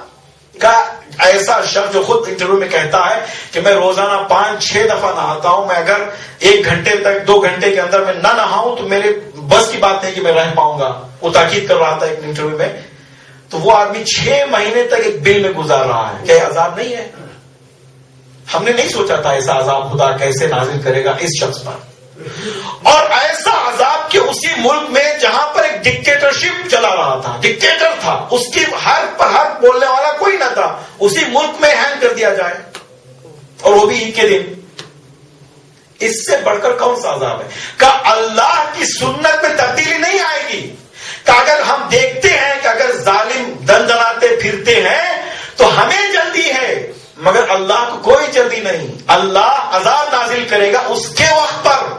کا ایسا شخص جو خود انٹرویو میں کہتا ہے کہ میں روزانہ 5-6 دفعہ نہاتا ہوں، میں اگر 1 گھنٹے تک 2 گھنٹے کے اندر میں نہ نہاؤں تو میرے بس کی بات نہیں کہ میں رہ پاؤں گا. وہ تاکید کر رہا تھا ایک انٹرویو میں. تو وہ آدمی 6 مہینے تک ایک بل میں گزار رہا ہے. کیا عذاب نہیں ہے؟ ہم نے نہیں سوچا تھا ایسا عذاب خدا کیسے نازل کرے گا اس شخص پر. اور ایسا عذاب کہ اسی ملک میں جہاں پر ایک ڈکٹیٹرشپ چلا رہا تھا، ڈکٹیٹر تھا، اس کی ہر پر حق بولنے والا کوئی نہ تھا، اسی ملک میں ہینگ کر دیا جائے، اور وہ بھی عید کے دن. اس سے بڑھ کر کون سا عذاب ہے؟ کہ اللہ کی سنت میں تبدیلی نہیں آئے گی. کہ اگر ہم دیکھتے ہیں کہ اگر ظالم دندناتے پھرتے ہیں تو ہمیں جلدی ہے، مگر اللہ کو کوئی جلدی نہیں. اللہ عذاب نازل کرے گا اس کے وقت پر.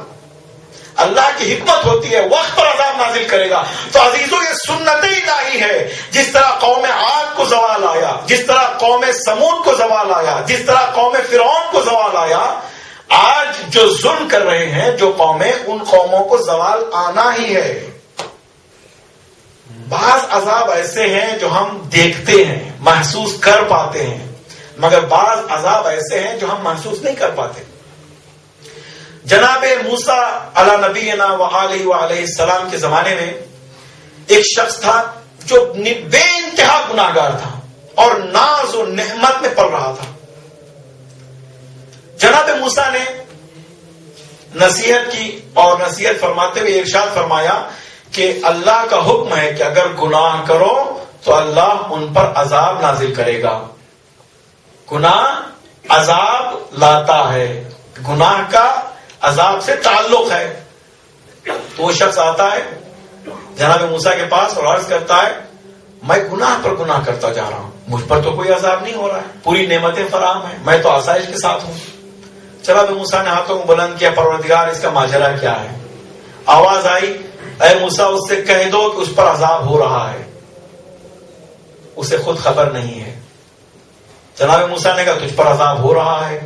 اللہ کی حکمت ہوتی ہے، وقت پر عذاب نازل کرے گا. تو عزیزو یہ سنت الہی ہے. جس طرح قوم عاد کو زوال آیا، جس طرح قوم سمود کو زوال آیا، جس طرح قوم فرعون کو زوال آیا، آج جو ظلم کر رہے ہیں جو قومیں، ان قوموں کو زوال آنا ہی ہے. بعض عذاب ایسے ہیں جو ہم دیکھتے ہیں، محسوس کر پاتے ہیں، مگر بعض عذاب ایسے ہیں جو ہم محسوس نہیں کر پاتے. جناب موسیٰ علی نبینا وآلہ وعلیہ السلام کے زمانے میں ایک شخص تھا جو بے انتہا گناہگار تھا اور ناز و نعمت میں پل رہا تھا. جناب موسیٰ نے نصیحت کی اور نصیحت فرماتے ہوئے ارشاد فرمایا کہ اللہ کا حکم ہے کہ اگر گناہ کرو تو اللہ ان پر عذاب نازل کرے گا. گناہ عذاب لاتا ہے، گناہ کا عذاب سے تعلق ہے. تو وہ شخص آتا ہے جناب موسیٰ کے پاس اور عرض کرتا ہے میں گناہ پر گناہ کرتا جا رہا ہوں، مجھ پر تو کوئی عذاب نہیں ہو رہا ہے، پوری نعمتیں فراہم ہیں، میں تو آسائش کے ساتھ ہوں. جناب موسیٰ نے ہاتھوں کو بلند کیا، پروردگار اس کا ماجرا کیا ہے؟ آواز آئی اے موسیٰ اس سے کہہ دو کہ اس پر عذاب ہو رہا ہے، اسے خود خبر نہیں ہے. جناب موسیٰ نے کہا تجھ پر عذاب ہو رہا ہے،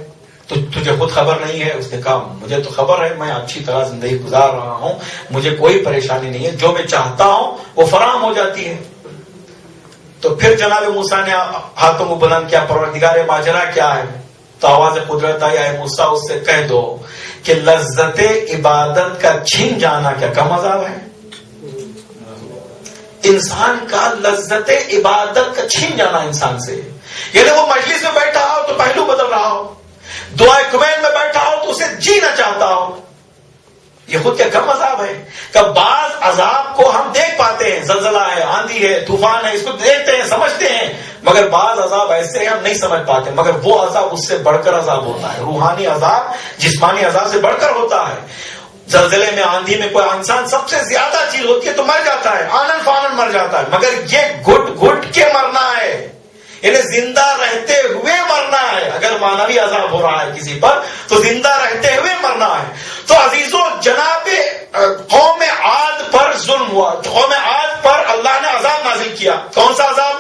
تجھے خود خبر نہیں ہے؟ اس نے کہا مجھے تو خبر ہے، میں اچھی طرح زندگی گزار رہا ہوں، مجھے کوئی پریشانی نہیں ہے، جو میں چاہتا ہوں وہ فراہم ہو جاتی ہے. تو پھر جناب موسیٰ نے ہاتھوں کو بلند کیا، پروردگار ماجرا کیا ہے؟ تو آواز قدرت آئی اے موسیٰ اس سے کہہ دو کہ لذت عبادت کا چھن جانا کیا کم عذاب ہے؟ انسان کا لذت عبادت کا چھن جانا انسان سے، یعنی وہ مجلس میں بیٹھا ہو تو پہلو بدل رہا ہو، دعائے کمین میں بیٹھا ہو تو اسے جینا چاہتا ہو، یہ خود کیا کم عذاب ہے؟ کہ بعض عذاب کو ہم دیکھ پاتے ہیں، زلزلہ ہے، آندھی ہے، طوفان ہے، اس کو دیکھتے ہیں، سمجھتے ہیں، مگر بعض عذاب ایسے ہیں ہم نہیں سمجھ پاتے، مگر وہ عذاب اس سے بڑھ کر عذاب ہوتا ہے. روحانی عذاب جسمانی عذاب سے بڑھ کر ہوتا ہے. زلزلے میں، آندھی میں کوئی انسان سب سے زیادہ چیز ہوتی ہے تو مر جاتا ہے، آنن فانن مر جاتا ہے، مگر یہ گھٹ گھٹ کے مرنا ہے، انہیں زندہ رہتے ہوئے مرنا ہے. اگر معنوی عذاب ہو رہا ہے کسی پر تو زندہ رہتے ہوئے مرنا ہے. تو عزیزو، جناب قوم عاد پر ظلم ہوا، قوم عاد پر اللہ نے عذاب نازل کیا. کون سا عذاب؟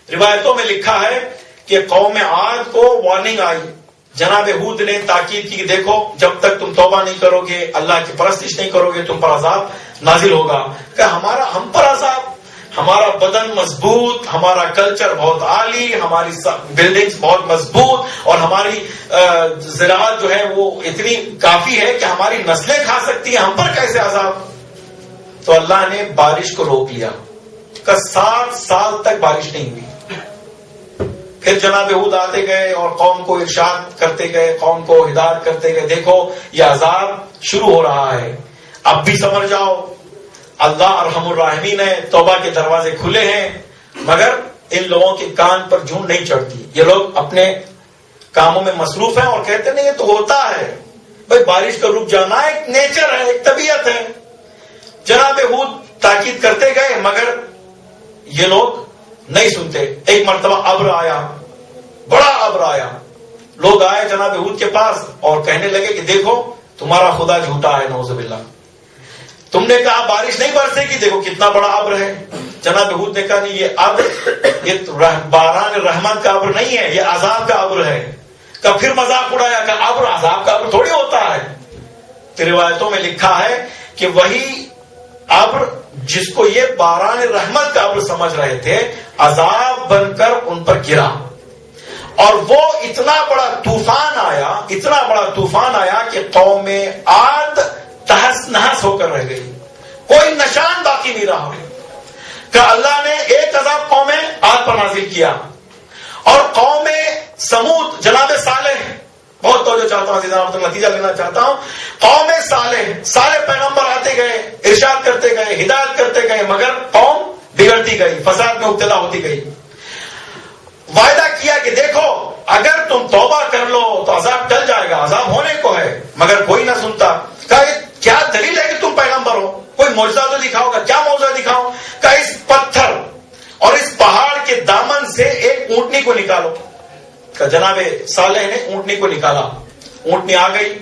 روایتوں میں لکھا ہے کہ قوم عاد کو وارننگ آئی، جناب ہود نے تاکید کی کہ دیکھو جب تک تم توبہ نہیں کرو گے، اللہ کی پرستش نہیں کرو گے، تم پر عذاب نازل ہوگا. کہ ہم پر عذاب؟ ہمارا بدن مضبوط، ہمارا کلچر بہت عالی، ہماری بلڈنگز بہت مضبوط، اور ہماری زراعت جو ہے وہ اتنی کافی ہے کہ ہماری نسلیں کھا سکتی ہیں، ہم پر کیسے عذاب؟ تو اللہ نے بارش کو روک لیا کہ 7 سال تک بارش نہیں ہوئی. پھر جناب ہود آتے گئے اور قوم کو ارشاد کرتے گئے، قوم کو ہدایت کرتے گئے، دیکھو یہ عذاب شروع ہو رہا ہے، اب بھی سمجھ جاؤ، اللہ ارحم الراحمین ہے، توبہ کے دروازے کھلے ہیں. مگر ان لوگوں کے کان پر جون نہیں چڑھتی، یہ لوگ اپنے کاموں میں مصروف ہیں اور کہتے نہیں یہ تو ہوتا ہے بھائی، بارش کا رک جانا ایک نیچر ہے، ایک طبیعت ہے. جناب ہود تاکید کرتے گئے مگر یہ لوگ نہیں سنتے. ایک مرتبہ ابر آیا، بڑا ابر آیا، لوگ آئے جناب ہود کے پاس اور کہنے لگے کہ دیکھو تمہارا خدا جھوٹا ہے، نعوذ باللہ، تم نے کہا بارش نہیں برسے گی، دیکھو کتنا بڑا ابر ہے. جناب ہود نے کہا نہیں، یہ ابر یہ باران رحمت کا ابر نہیں ہے، یہ عذاب کا ابر ہے. کہ پھر مذاق اڑایا کہ ابر عذاب کا ابر تھوڑی ہوتا ہے. تو روایتوں میں لکھا ہے کہ وہی ابر جس کو یہ باران رحمت کا ابر سمجھ رہے تھے، عذاب بن کر ان پر گرا، اور وہ اتنا بڑا طوفان آیا، اتنا بڑا طوفان آیا کہ قوم عاد تہس نہس ہو کر رہ گئی، کوئی نشان باقی نہیں رہا. کہ اللہ نے ایک عذاب قوم عاد پر نازل کیا. اور قوم سمود، جناب صالح، بہت توجہ چاہتا ہوں عزیزان، نتیجہ لینا چاہتا ہوں. قوم صالح، سارے پیغمبر آتے گئے، ارشاد کرتے گئے، ہدایت کرتے گئے، مگر قوم بگڑتی گئی، فساد میں مبتلا ہوتی گئی. وعدہ کیا کہ دیکھو اگر تم توبہ کر لو تو عذاب ٹل جائے گا، عذاب ہونے کو ہے، مگر کوئی نہ سنتا. کہا کیا دلیل ہے کہ تم پیغمبر ہو؟ کوئی معجزہ تو دکھاؤ گا. کیا معجزہ دکھاؤ؟ کہ اس پتھر اور اس پہاڑ کے دامن سے ایک اونٹنی کو نکالو. کہ جناب صالح نے اونٹنی کو نکالا، اونٹنی آ گئی.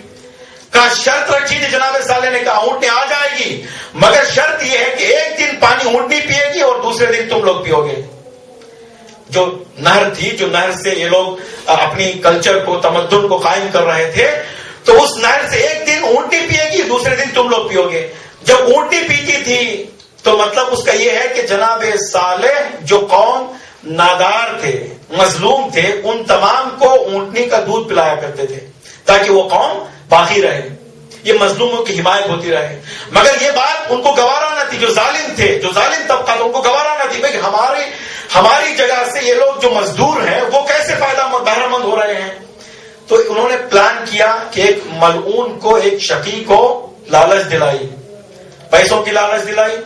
کہا شرط رکھی تھی، جناب صالح نے کہا اونٹنی آ جائے گی، مگر شرط یہ ہے کہ ایک دن پانی اونٹنی پیے گی اور دوسرے دن تم لوگ پیو گے. جو نہر تھی، جو نہر سے یہ لوگ اپنی کلچر کو، تمدن کو قائم کر رہے تھے، تو اس نہر سے ایک دن اونٹنی پیے گی، دوسرے دن تم لوگ پیو گے. جب اونٹنی پیتی تھی تو مطلب اس کا یہ ہے کہ جناب صالح جو قوم نادار تھے، مظلوم تھے، ان تمام کو اونٹنی کا دودھ پلایا کرتے تھے تاکہ وہ قوم باقی رہے، یہ مظلوموں کی حمایت ہوتی رہے. مگر یہ بات ان کو گوارا نہ تھی، جو ظالم تھے، جو ظالم طبقہ تھا، ان کو گوارا نہ تھی بھائی ہماری جگہ سے یہ لوگ جو مزدور ہیں وہ کیسے بہرہ مند ہو رہے ہیں. تو انہوں نے پلان کیا کہ ایک ملعون کو، ایک شقی کو لالچ دلائی، پیسوں کی لالچ دلائی،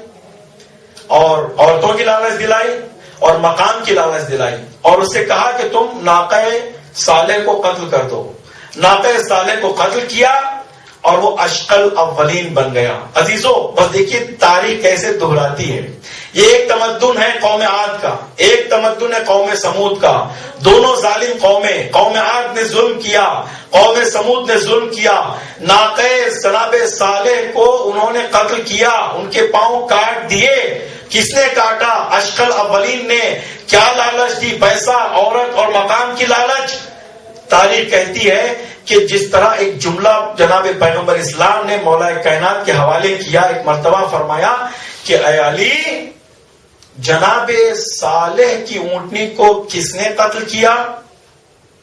اور عورتوں کی لالچ دلائی، اور مقام کی لالچ دلائی، اور اس سے کہا کہ تم ناقہ صالح کو قتل کر دو. ناقہ صالح کو قتل کیا اور وہ اشقل اولین بن گیا. عزیزو بس دیکھیے تاریخ کیسے دہراتی ہے. یہ ایک تمدن ہے قوم عاد کا، ایک تمدن ہے قوم سمود کا. دونوں ظالم قومیں، قوم عاد نے ظلم کیا، قوم سمود نے ظلم کیا. ناقہ جناب صالح کو انہوں نے قتل کیا، ان کے پاؤں کاٹ دیے. کس نے کاٹا؟ اشقل اولین نے. کیا لالچ تھی؟ پیسہ، عورت اور مقام کی لالچ. تاریخ کہتی ہے کہ جس طرح ایک جملہ جناب پیغمبر اسلام نے مولا کائنات کے حوالے کیا، ایک مرتبہ فرمایا کہ اے علی، جناب صالح کی اونٹنی کو کس نے قتل کیا؟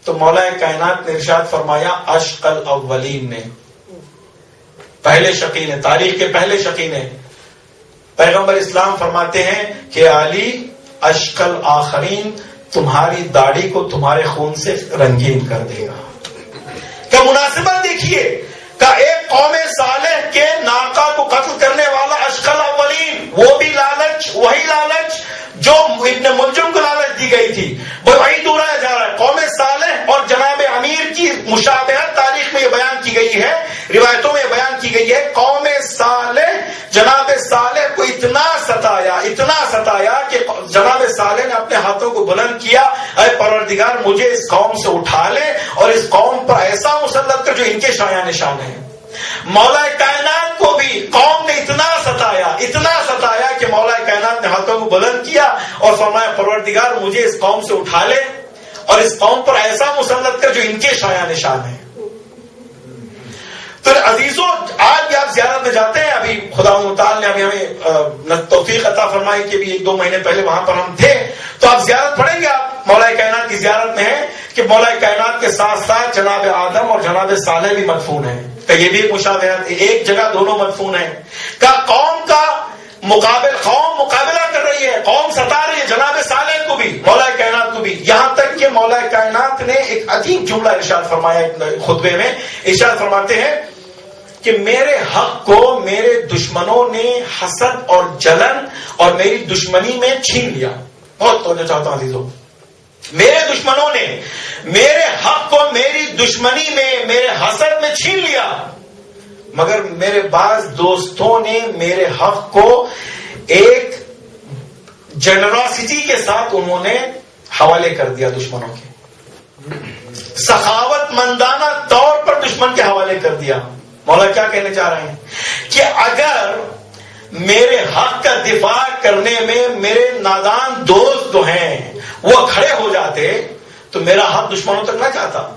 تو مولا کائنات نے ارشاد فرمایا اشقل اولین نے، پہلے شقی نے، تاریخ کے پہلے شقی نے. پیغمبر اسلام فرماتے ہیں کہ علی اشقل آخرین، تمہاری داڑھی کو تمہارے خون سے رنگین کر دے گا. کیا مناسبت دیکھیے کہ ایک قوم صالح کے ناقہ کو قتل کرنے والا اشقل اولین، وہ بھی لالچ، وہی لالچ جو ابن ملجم کو لالچ روایتوں میں بیان کی گئی ہے قوم صالح جناب صالح کو اتنا ستایا کہ جناب صالح نے اپنے ہاتھوں کو بلند کیا، اے پروردگار مجھے اس قوم سے اٹھا لے اور اس قوم پر ایسا مسلط کر جو ان کے شایان نشان ہے۔ مولا کائنات کو بھی قوم نے اتنا ستایا کہ مولا کائنات نے ہاتھوں کو بلند کیا اور فرمایا پروردگار مجھے اس قوم سے اٹھا لے اور اس قوم پر ایسا مسلط کر جو ان کے شایان نشان ہے۔ تو عزیزوں آج بھی آپ زیارت میں جاتے ہیں، ابھی خدا متعال نے ابھی ہمیں توفیق عطا فرمائی کہ بھی 1-2 مہینے پہلے وہاں پر ہم تھے، تو آپ زیارت پڑھیں گے، آپ مولا کائنات کی زیارت میں ہیں کہ مولا کائنات کے ساتھ ساتھ جناب آدم اور جناب صالح بھی مدفون ہیں، کہ یہ بھی ایک مشابہت، ایک جگہ دونوں مدفون ہیں، کہ قوم کا مقابلہ کر رہی ہے، قوم ستا رہی ہے جناب صالح کو بھی، مولا کائنات کو بھی، یہاں تک کہ مولا کائنات نے ایک عجیب جملہ ارشاد فرمایا خطبے میں، ارشاد فرماتے ہیں کہ میرے حق کو میرے دشمنوں نے حسد اور جلن اور میری دشمنی میں چھین لیا۔ بہت توجہ چاہتا ہوں عزیزوں، میرے دشمنوں نے میرے حق کو میری دشمنی میں میرے حسد میں چھین لیا، مگر میرے بعض دوستوں نے میرے حق کو ایک جنراسٹی کے ساتھ انہوں نے حوالے کر دیا، دشمنوں کے سخاوت مندانہ طور پر دشمن کے حوالے کر دیا۔ مولا کیا کہنے چاہ رہے ہیں کہ اگر میرے حق کا دفاع کرنے میں میرے نادان دوست جو ہیں وہ کھڑے ہو جاتے تو میرا حق دشمنوں تک نہ جاتا۔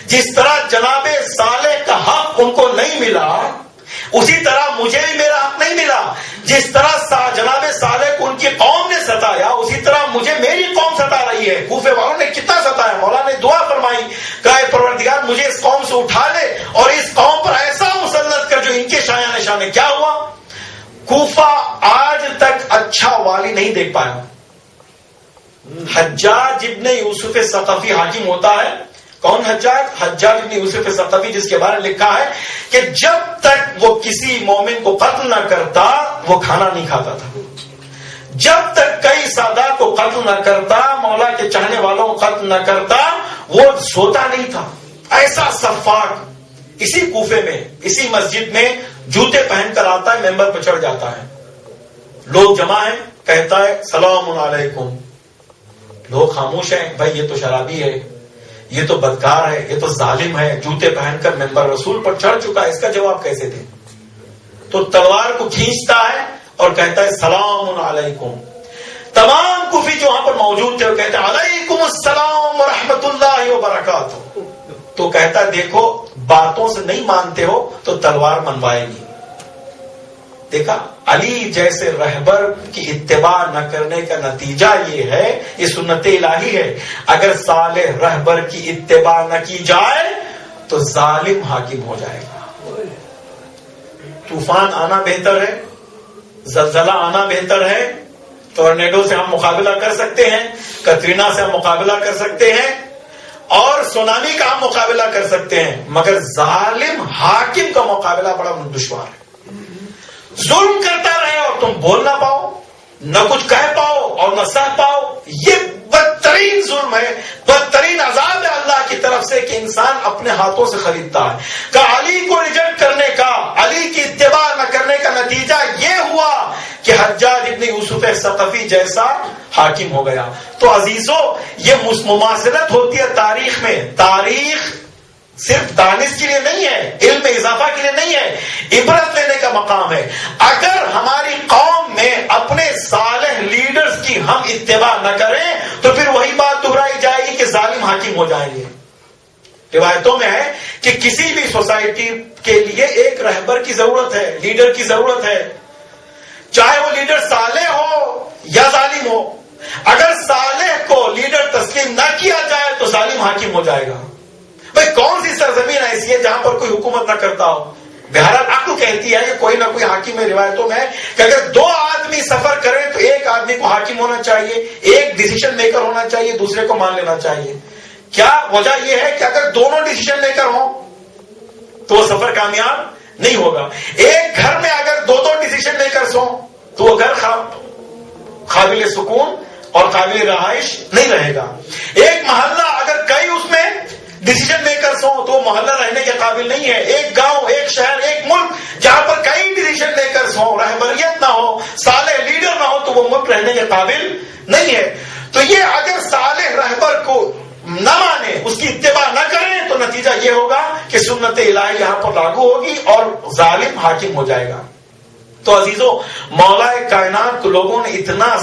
جس طرح جناب صالح کا حق ان کو نہیں ملا اسی طرح مجھے بھی میرا حق نہیں ملا، جس طرح جناب صالح کو ان کی قوم نے ستایا اسی طرح مجھے میری قوم ستا رہی ہے۔ کوفے والوں نے کتنا ستایا، مولا نے دعا فرمائی کہ اے پروردگار مجھے اس قوم سے اٹھا لے اور اس قوم پر ایسا مسلط کر جو ان کے شایان نشان ہے۔ کیا ہوا؟ کوفہ آج تک اچھا والی نہیں دیکھ پایا۔ حجاج ابن یوسف ثقفی حاکم ہوتا ہے، کون حجاج؟ حجاج ابن یوسف ثقفی، جس کے بارے میں لکھا ہے کہ جب تک وہ کسی مومن کو قتل نہ کرتا وہ کھانا نہیں کھاتا تھا، جب تک کئی سادات کو قتل نہ کرتا، مولا کے چاہنے والوں کو قتل نہ کرتا، وہ سوتا نہیں تھا۔ ایسا سفاک اسی کوفے میں اسی مسجد میں جوتے پہن کر آتا ہے، ممبر پر چڑھ جاتا ہے، لوگ جمع ہیں، کہتا ہے سلام علیکم، لوگ خاموش ہیں، بھائی یہ تو شرابی ہے، یہ تو بدکار ہے، یہ تو ظالم ہے، جوتے پہن کر ممبر رسول پر چڑھ چکا ہے، اس کا جواب کیسے دیں؟ تو تلوار کو کھینچتا ہے اور کہتا ہے سلام علیکم۔ تمام کوفی جو وہاں پر موجود تھے وہ کہتے ہیں علیکم السلام ورحمۃ اللہ وبرکاتہ۔ تو کہتا ہے دیکھو باتوں سے نہیں مانتے ہو تو تلوار منوائے گی۔ دیکھا علی جیسے رہبر کی اتباع نہ کرنے کا نتیجہ یہ ہے، یہ سنت الہی ہے، اگر صالح رہبر کی اتباع نہ کی جائے تو ظالم حاکم ہو جائے گا۔ طوفان آنا بہتر ہے، زلزلہ آنا بہتر ہے، ٹورنیڈو سے ہم مقابلہ کر سکتے ہیں، کترینا سے ہم مقابلہ کر سکتے ہیں اور سونامی کا ہم مقابلہ کر سکتے ہیں، مگر ظالم حاکم کا مقابلہ بڑا دشوار ہے۔ ظلم کرتا رہے اور تم بول نہ پاؤ، نہ کچھ کہہ پاؤ اور نہ سہ پاؤ، یہ بدترین ظلم ہے، بدترین عذاب ہے اللہ کی طرف سے کہ انسان اپنے ہاتھوں سے خریدتا ہے۔ کہ علی کو ریجیکٹ کرنے کا، علی کی اتباع نہ کرنے کا نتیجہ یہ ہوا کہ حجاج ابن یوسف ثقفی جیسا حاکم ہو گیا۔ تو عزیزو یہ مماثلت ہوتی ہے تاریخ میں، تاریخ صرف دانش کے لیے نہیں ہے، علم اضافہ کے لیے نہیں ہے، عبرت لینے کا مقام ہے۔ اگر ہماری قوم میں اپنے صالح لیڈرز کی ہم اتباع نہ کریں تو پھر وہی بات دہرائی جائے گی کہ ظالم حاکم ہو جائیں گے۔ روایتوں میں ہے کہ کسی بھی سوسائٹی کے لیے ایک رہبر کی ضرورت ہے، لیڈر کی ضرورت ہے، چاہے وہ لیڈر صالح ہو یا ظالم ہو۔ اگر صالح کو لیڈر تسلیم نہ کیا جائے تو ظالم حاکم ہو جائے گا۔ بھئی کون سی سرزمین ایسی ہے جہاں پر کوئی حکومت نہ کرتا ہو؟ بہرحال عقل کہتی ہے کہ کوئی نہ کوئی حاکم ہے۔ روایتوں میں کہ اگر 2 آدمی سفر کریں تو ایک آدمی کو حاکم ہونا چاہیے، ایک ڈیسیشن میکر ہونا چاہیے، دوسرے کو مان لینا چاہیے۔ کیا وجہ یہ ہے کہ اگر دونوں ڈیسیشن میکر ہوں تو وہ سفر کامیاب نہیں ہوگا۔ ایک گھر میں اگر 2 ڈیسیشن میکرز ہوں تو وہ گھر قابل سکون اور قابل رہائش نہیں رہے گا۔ ایک محلہ اگر کئی اس میں ڈیسیجن میکرز ہوں تو وہ محلہ رہنے کے قابل نہیں ہے۔ ایک گاؤں، ایک رہنے کے قابل نہیں ہے. تو یہ اگر صالح رہبر کو نہ مانے، اس کی اتباع نہ کریں، تو نتیجہ یہ ہوگا کہ سنت الہی یہاں پر لاگو ہوگی اور ظالم حاکم ہو جائے گا. تو عزیزو، مولا کائنات کو لوگوں نے اتنا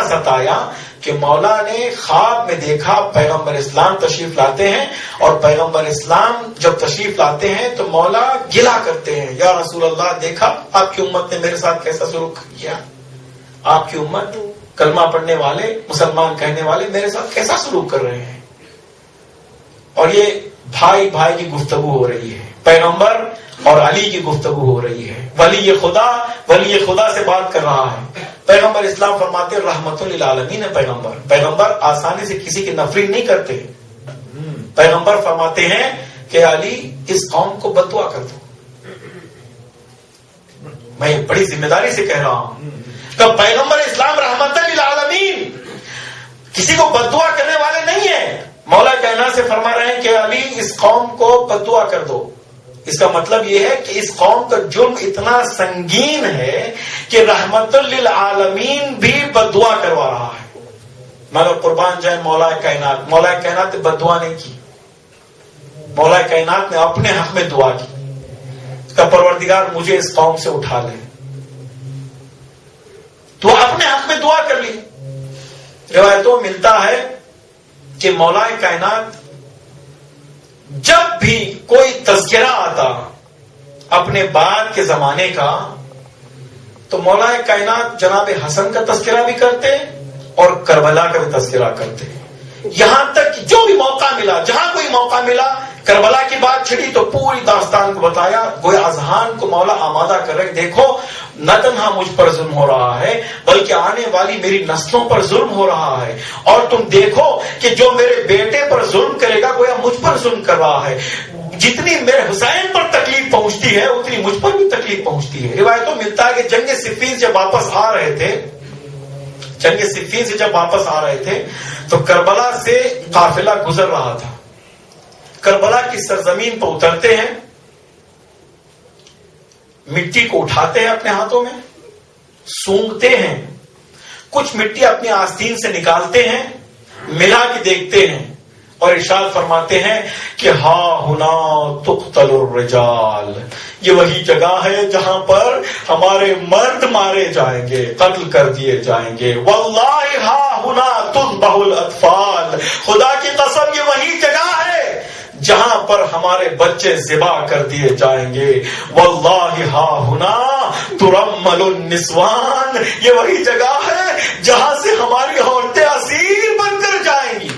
ستایا کہ مولا نے خواب میں دیکھا پیغمبر اسلام تشریف لاتے ہیں، اور پیغمبر اسلام جب تشریف لاتے ہیں تو مولا گلا کرتے ہیں، یا رسول اللہ دیکھا آپ کی امت نے میرے ساتھ کیسا سلوک کیا، آپ کی امت کلمہ پڑھنے والے مسلمان کہنے والے میرے ساتھ کیسا سلوک کر رہے ہیں. اور یہ بھائی کی گفتگو ہو رہی ہے، پیغمبر اور علی کی گفتگو ہو رہی ہے. ولی خدا سے بات کر رہا ہے. پیغمبر اسلام فرماتے رحمت للعالمین ہے پیغمبر آسانی سے کسی کی نفرت نہیں کرتے. پیغمبر فرماتے ہیں کہ علی اس قوم کو بد دعا کر دو. میں بڑی ذمہ داری سے کہہ رہا ہوں. تو پیغمبر اسلام رحمت للعالمین کسی کو بد دعا کرنے والے نہیں ہیں. مولا کائنات سے فرما رہے ہیں کہ علی اس قوم کو بد دعا کر دو. اس کا مطلب یہ ہے کہ اس قوم کا جرم اتنا سنگین ہے کہ رحمت للعالمین بھی بد دعا کروا رہا ہے. مگر قربان جائے مولا کائنات نے بد دعا نہیں کی. مولا کائنات نے اپنے حق میں دعا کی کہ پروردگار مجھے اس قوم سے اٹھا لے. تو اپنے حق میں دعا کر لی. روایتوں میں ملتا ہے کہ مولا کائنات جب بھی کوئی تذکرہ آتا اپنے بعد کے زمانے کا تو مولا کائنات جناب حسن کا تذکرہ بھی کرتے اور کربلا کا بھی تذکرہ کرتے. یہاں تک جو بھی موقع ملا، جہاں کوئی موقع ملا، کربلا کی بات چھڑی تو پوری داستان کو بتایا. گویا اذہان کو مولا آمادہ کر رہے، دیکھو نہ تنہا مجھ پر ظلم ہو رہا ہے بلکہ آنے والی میری نسلوں پر ظلم ہو رہا ہے. اور تم دیکھو کہ جو میرے بیٹے پر ظلم کرے گا گویا مجھ پر ظلم کر رہا ہے. جتنی میرے حسین پر تکلیف پہنچتی ہے اتنی مجھ پر بھی تکلیف پہنچتی ہے. روایتوں ملتا ہے کہ جنگ صفین سے واپس آ رہے تھے تو کربلا سے قافلہ گزر رہا تھا. کربلا کی سرزمین پر اترتے ہیں، مٹی کو اٹھاتے ہیں اپنے ہاتھوں میں، سونگتے ہیں، کچھ مٹی اپنی آستین سے نکالتے ہیں، ملا کے دیکھتے ہیں اور ارشاد فرماتے ہیں کہ ہا ہنا تقتل الرجال، یہ وہی جگہ ہے جہاں پر ہمارے مرد مارے جائیں گے، قتل کر دیے جائیں گے. واللہ ہا ہنا تذبح الاطفال، خدا کی قسم یہ وہی جگہ ہے جہاں پر ہمارے بچے ذبح کر دیے جائیں گے. واللہ ہا ہنا ترمل النسوان، یہ وہی جگہ ہے جہاں سے ہماری عورتیں اسیر بن کر جائیں گی.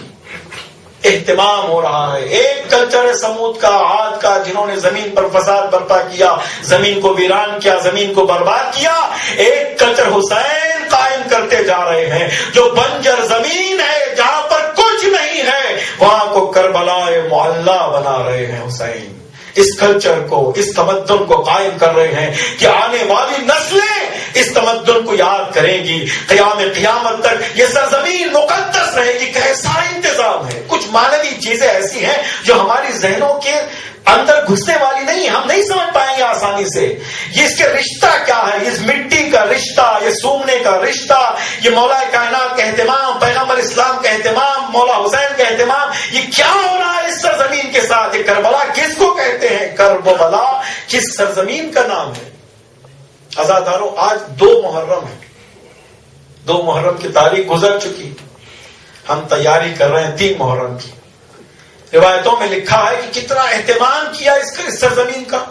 اہتمام ہو رہا ہے. ایک کلچر ہے سمود کا، عاد کا، جنہوں نے زمین پر فساد برپا کیا، زمین کو ویران کیا، زمین کو برباد کیا. ایک کلچر حسین قائم کرتے جا رہے ہیں جو بنجر زمین ہے جہاں پر کچھ نہیں ہے، وہاں کو کربلا معلی بنا رہے ہیں. حسین اس کلچر کو، اس تمدن کو قائم کر رہے ہیں کہ آنے والی نسلیں اس تمدن کو یاد کریں گی. قیامت تک یہ سرزمین مقدس رہے گی. کیسا انتظام ہے. کچھ معنوی چیزیں ایسی ہیں جو ہماری ذہنوں کے اندر گھسنے والی نہیں، ہم نہیں سمجھ پائیں گے آسانی سے. یہ اس کے رشتہ کیا ہے، اس مٹی کا رشتہ، یہ سونگنے کا رشتہ، یہ مولا کائنات کا اہتمام، پیغمبر اسلام کا اہتمام، مولا حسین کا اہتمام، یہ کیا ہو رہا ہے اس سرزمین کے ساتھ. یہ کربلا کس کو کہتے ہیں؟ کربلا کس سرزمین کا نام ہے؟ عزاداروں، آج 2 محرم ہے. 2 محرم کی تاریخ گزر چکی، ہم تیاری کر رہے ہیں 3 محرم کی. روایتوں میں لکھا ہے کہ کتنا اہتمام کیا اس سرزمین کا.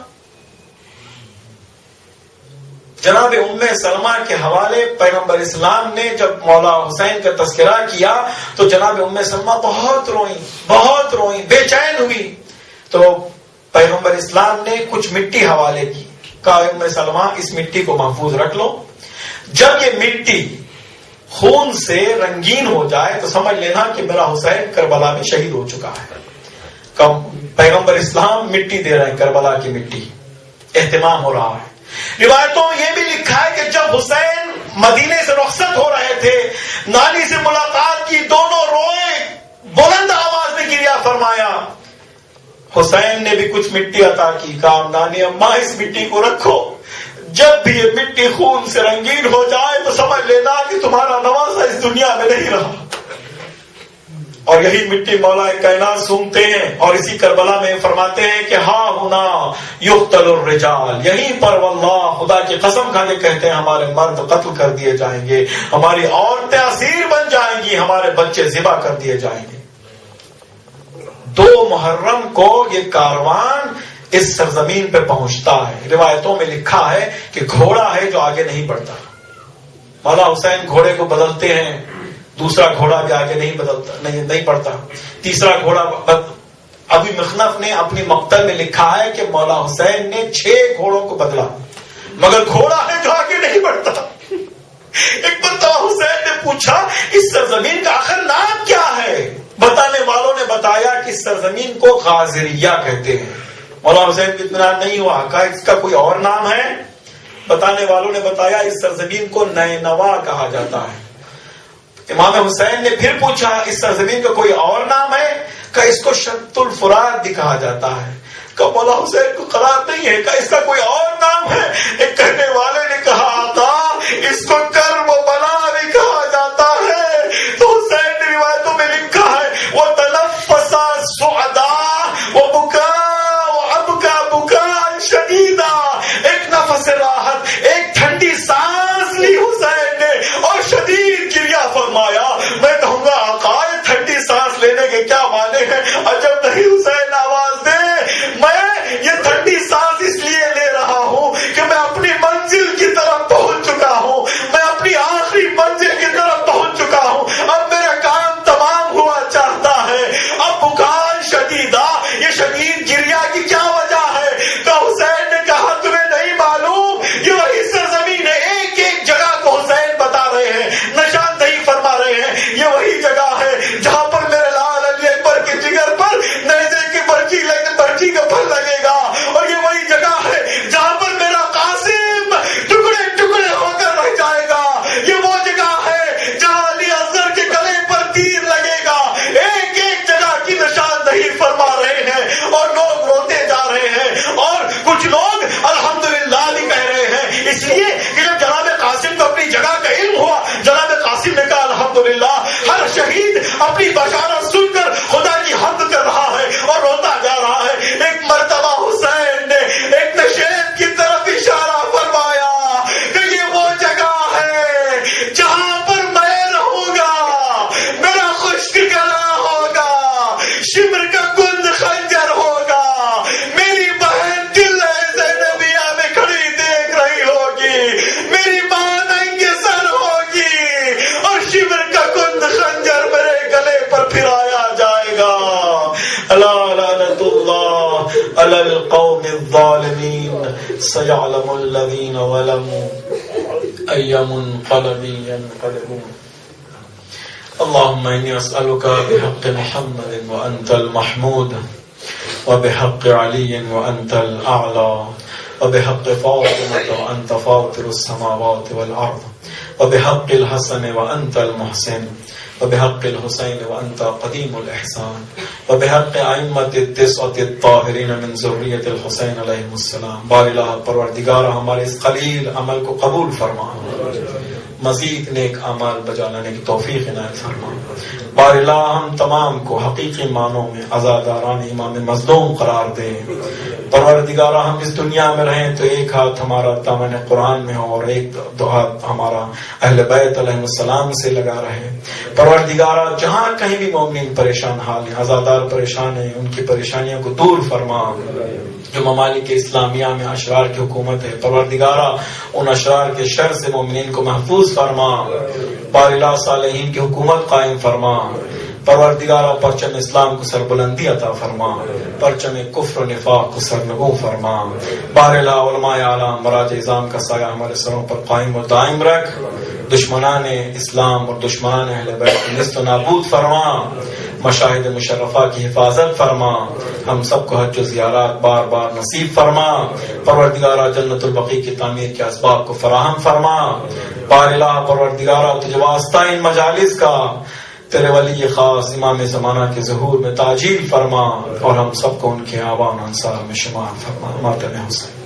جناب ام سلمہ کے حوالے پیغمبر اسلام نے جب مولا حسین کا تذکرہ کیا تو جناب ام سلمہ بہت روئیں، بے چین ہوئی. تو پیغمبر اسلام نے کچھ مٹی حوالے کی، کہا ام سلمہ اس مٹی کو محفوظ رکھ لو، جب یہ مٹی خون سے رنگین ہو جائے تو سمجھ لینا کہ میرا حسین کربلا میں شہید ہو چکا ہے. پیغمبر اسلام مٹی دے رہے ہیں، کربلا کی مٹی، اہتمام ہو رہا ہے. روایتوں میں یہ بھی لکھا ہے کہ جب حسین مدینے سے رخصت ہو رہے تھے، نانی سے ملاقات کی، دونوں روئے، بلند آواز میں گریہ فرمایا. حسین نے بھی کچھ مٹی عطا کی، کہا نانی اماں اس مٹی کو رکھو، جب بھی یہ مٹی خون سے رنگین ہو جائے تو سمجھ لینا کہ تمہارا نواسا اس دنیا میں نہیں رہا. اور یہی مٹی مولا کائنات سونگتے ہیں اور اسی کربلا میں فرماتے ہیں کہ ہاں ہونا یقتل الرجال، یہیں پر واللہ خدا کی قسم کھا کے کہتے ہیں ہمارے مرد قتل کر دیے جائیں گے، ہماری عورتیں اسیر بن جائیں گی، ہمارے بچے ذبح کر دیے جائیں گے. 2 محرم کو یہ کاروان اس سرزمین پہ پہنچتا ہے. روایتوں میں لکھا ہے کہ گھوڑا ہے جو آگے نہیں بڑھتا. مولا حسین گھوڑے کو بدلتے ہیں، دوسرا گھوڑا بھی آگے نہیں بدلتا، نہیں بڑھتا. تیسرا گھوڑا ابھی مخنف نے اپنی مقتل میں لکھا ہے کہ مولا حسین نے 6 گھوڑوں کو بدلا، مگر گھوڑا ہے جو آگے نہیں بڑھتا. ایک مرتبہ حسین نے پوچھا اس سرزمین کا آخر نام کیا ہے؟ بتانے والوں نے بتایا کہ اس سرزمین کو غازریہ کہتے ہیں. مولا حسین کو اطمینان نہیں ہوا، کہا اس کا کوئی اور نام ہے؟ بتانے والوں نے بتایا اس سرزمین کو نینوا کہا جاتا ہے. امام حسین نے پھر پوچھا اس سرزمین کا کوئی اور نام ہے؟ کہ اس کو شط الفرات بھی کہا جاتا ہے. کہ مولا حسین کو قرار نہیں ہے، کہ اس کا کوئی اور نام ہے؟ ایک کہنے والے نے کہا آقا اس کو کرم و بلا بھی کہا جاتا ہے. تو حسین نے روایتوں میں لکھا ہے وہ تنفس سعدا وہ بکا وہ ابکا بکا شدیدا، ایک نفس راحت، ایک ٹھنڈی سانس لی حسین نے اور شدید گریہ فرمایا. میں کہوں گا آقا ٹھنڈی سانس لینے کے کیا معنی ہیں؟ عجب نہیں حسین آواز دے، میں یہ ٹھنڈی سانس اس لیے لے رہا ہوں کہ میں اپنی منزل کی طرف پہنچ چکا ہوں، میں اپنی آخری منزل کی طرف پہنچ چکا ہوں، اب میرا کام تمام ہوا چاہتا ہے. اب بخار شدیدہ، یہ شدید گریہ کی کیا وجہ ہے؟ تو حسین نے کہا تمہیں نہیں معلوم یہ وہی سرزمین ہے. ایک ایک جگہ کو حسین بتا رہے ہیں، نشاندہی فرما رہے ہیں. یہ وہی جگہ ہے جہاں پر میرے لال علی اکبر کے جگر پر نیزے کی برچی کا پھل لگے گا، اور یہ وہی جگہ ہے جہاں پر میرا قاسم ٹکڑے ٹکڑے ہو کر رہ جائے گا. یہ وہ جگہ ہے جہاں علی اصغر کے گلے پر تیر لگے گا. ایک ایک جگہ کی نشاندہی فرما رہے ہیں اور لوگ روتے جا رہے ہیں اور کچھ لوگ الحمدللہ بھی کہہ رہے ہیں. اس لیے کہ جب جناب قاسم کو اپنی جگہ کا علم ہوا، جناب قاسم نے کہا الحمدللہ. ہر شہید اپنی بشارت سن کر خدا کی حمد کر رہا ہے اور روتا جا رہا ہے. ایک مرتبہ حسین نے ایک نشید کی طرف اشارہ فرمایا کہ یہ وہ جگہ ہے جہاں پر میں رہوں گا، میرا خشک گلا ہوگا، شمر کا گند خنجر ہوگا، میری بہن دل زینبیہ میں کھڑی دیکھ رہی ہوگی، میری ماں ننگے سر ہوگی اور شمر کا گند خنجر میرے گلے پر پھرایا جائے گا. الا لعنت اللہ علی القوم الظالمین سیعلم الذین ظلموا ای منقلب ینقلبون. اللهم انی اسألک بحق محمد وانت المحمود وبحق علی وانت الاعلی وبحق فاطمة وانت فاطر السماوات والارض وبحق الحسن وانت المحسن وبحق الحسين وأنت قديم الإحسان وبحق أئمة التسعة الطاهرين من ذرية الحسين علیہ السلام. بار الہ پروردگار ہمارے اس قلیل عمل کو قبول فرما، مزید نیک اعمال بجا لانے کی توفیق عنایت فرما. بار الہ ہم تمام کو حقیقی معنوں میں عزاداران امام مظلوم قرار دے. پروردگارہ ہم اس دنیا میں رہیں تو ایک ہاتھ ہمارا دامن قرآن میں ہو اور ایک دو ہاتھ ہمارا اہل بیت علیہ السلام سے لگا رہے. پروردگارہ جہاں کہیں بھی مومنین پریشان حال ہیں، عزادار پریشان ہیں، ان کی پریشانیوں کو دور فرما. جو ممالک اسلامیہ میں اشرار کی حکومت ہے، پروردگارہ ان اشرار کے شر سے مومنین کو محفوظ فرما. بار الہ صالحین کی حکومت قائم فرما. پروردگارہ پرچم اسلام کو سربلندی عطا فرما، پرچم کفر و نفاق کو سرنگو فرما. بار الہ علماء اعلام مراج اعظام کا سایہ ہمارے سروں پر قائم و دائم رکھ. دشمنان اسلام اور دشمنان اہل بیت کو نیست و نابود فرما. مشاہد مشرفہ کی حفاظت فرما. ہم سب کو حج و زیارات بار بار نصیب فرما. پروردگارہ جنت البقیع کی تعمیر کے اسباب کو فراہم فرما. بار الہ پروردگارہ تجھے واسطہ ان مجالس کا تیرے ولی خاص امام زمانہ کے ظہور میں تاجیل فرما اور ہم سب کو ان کے آبان انصار میں شمار فرما. ماتم حسین.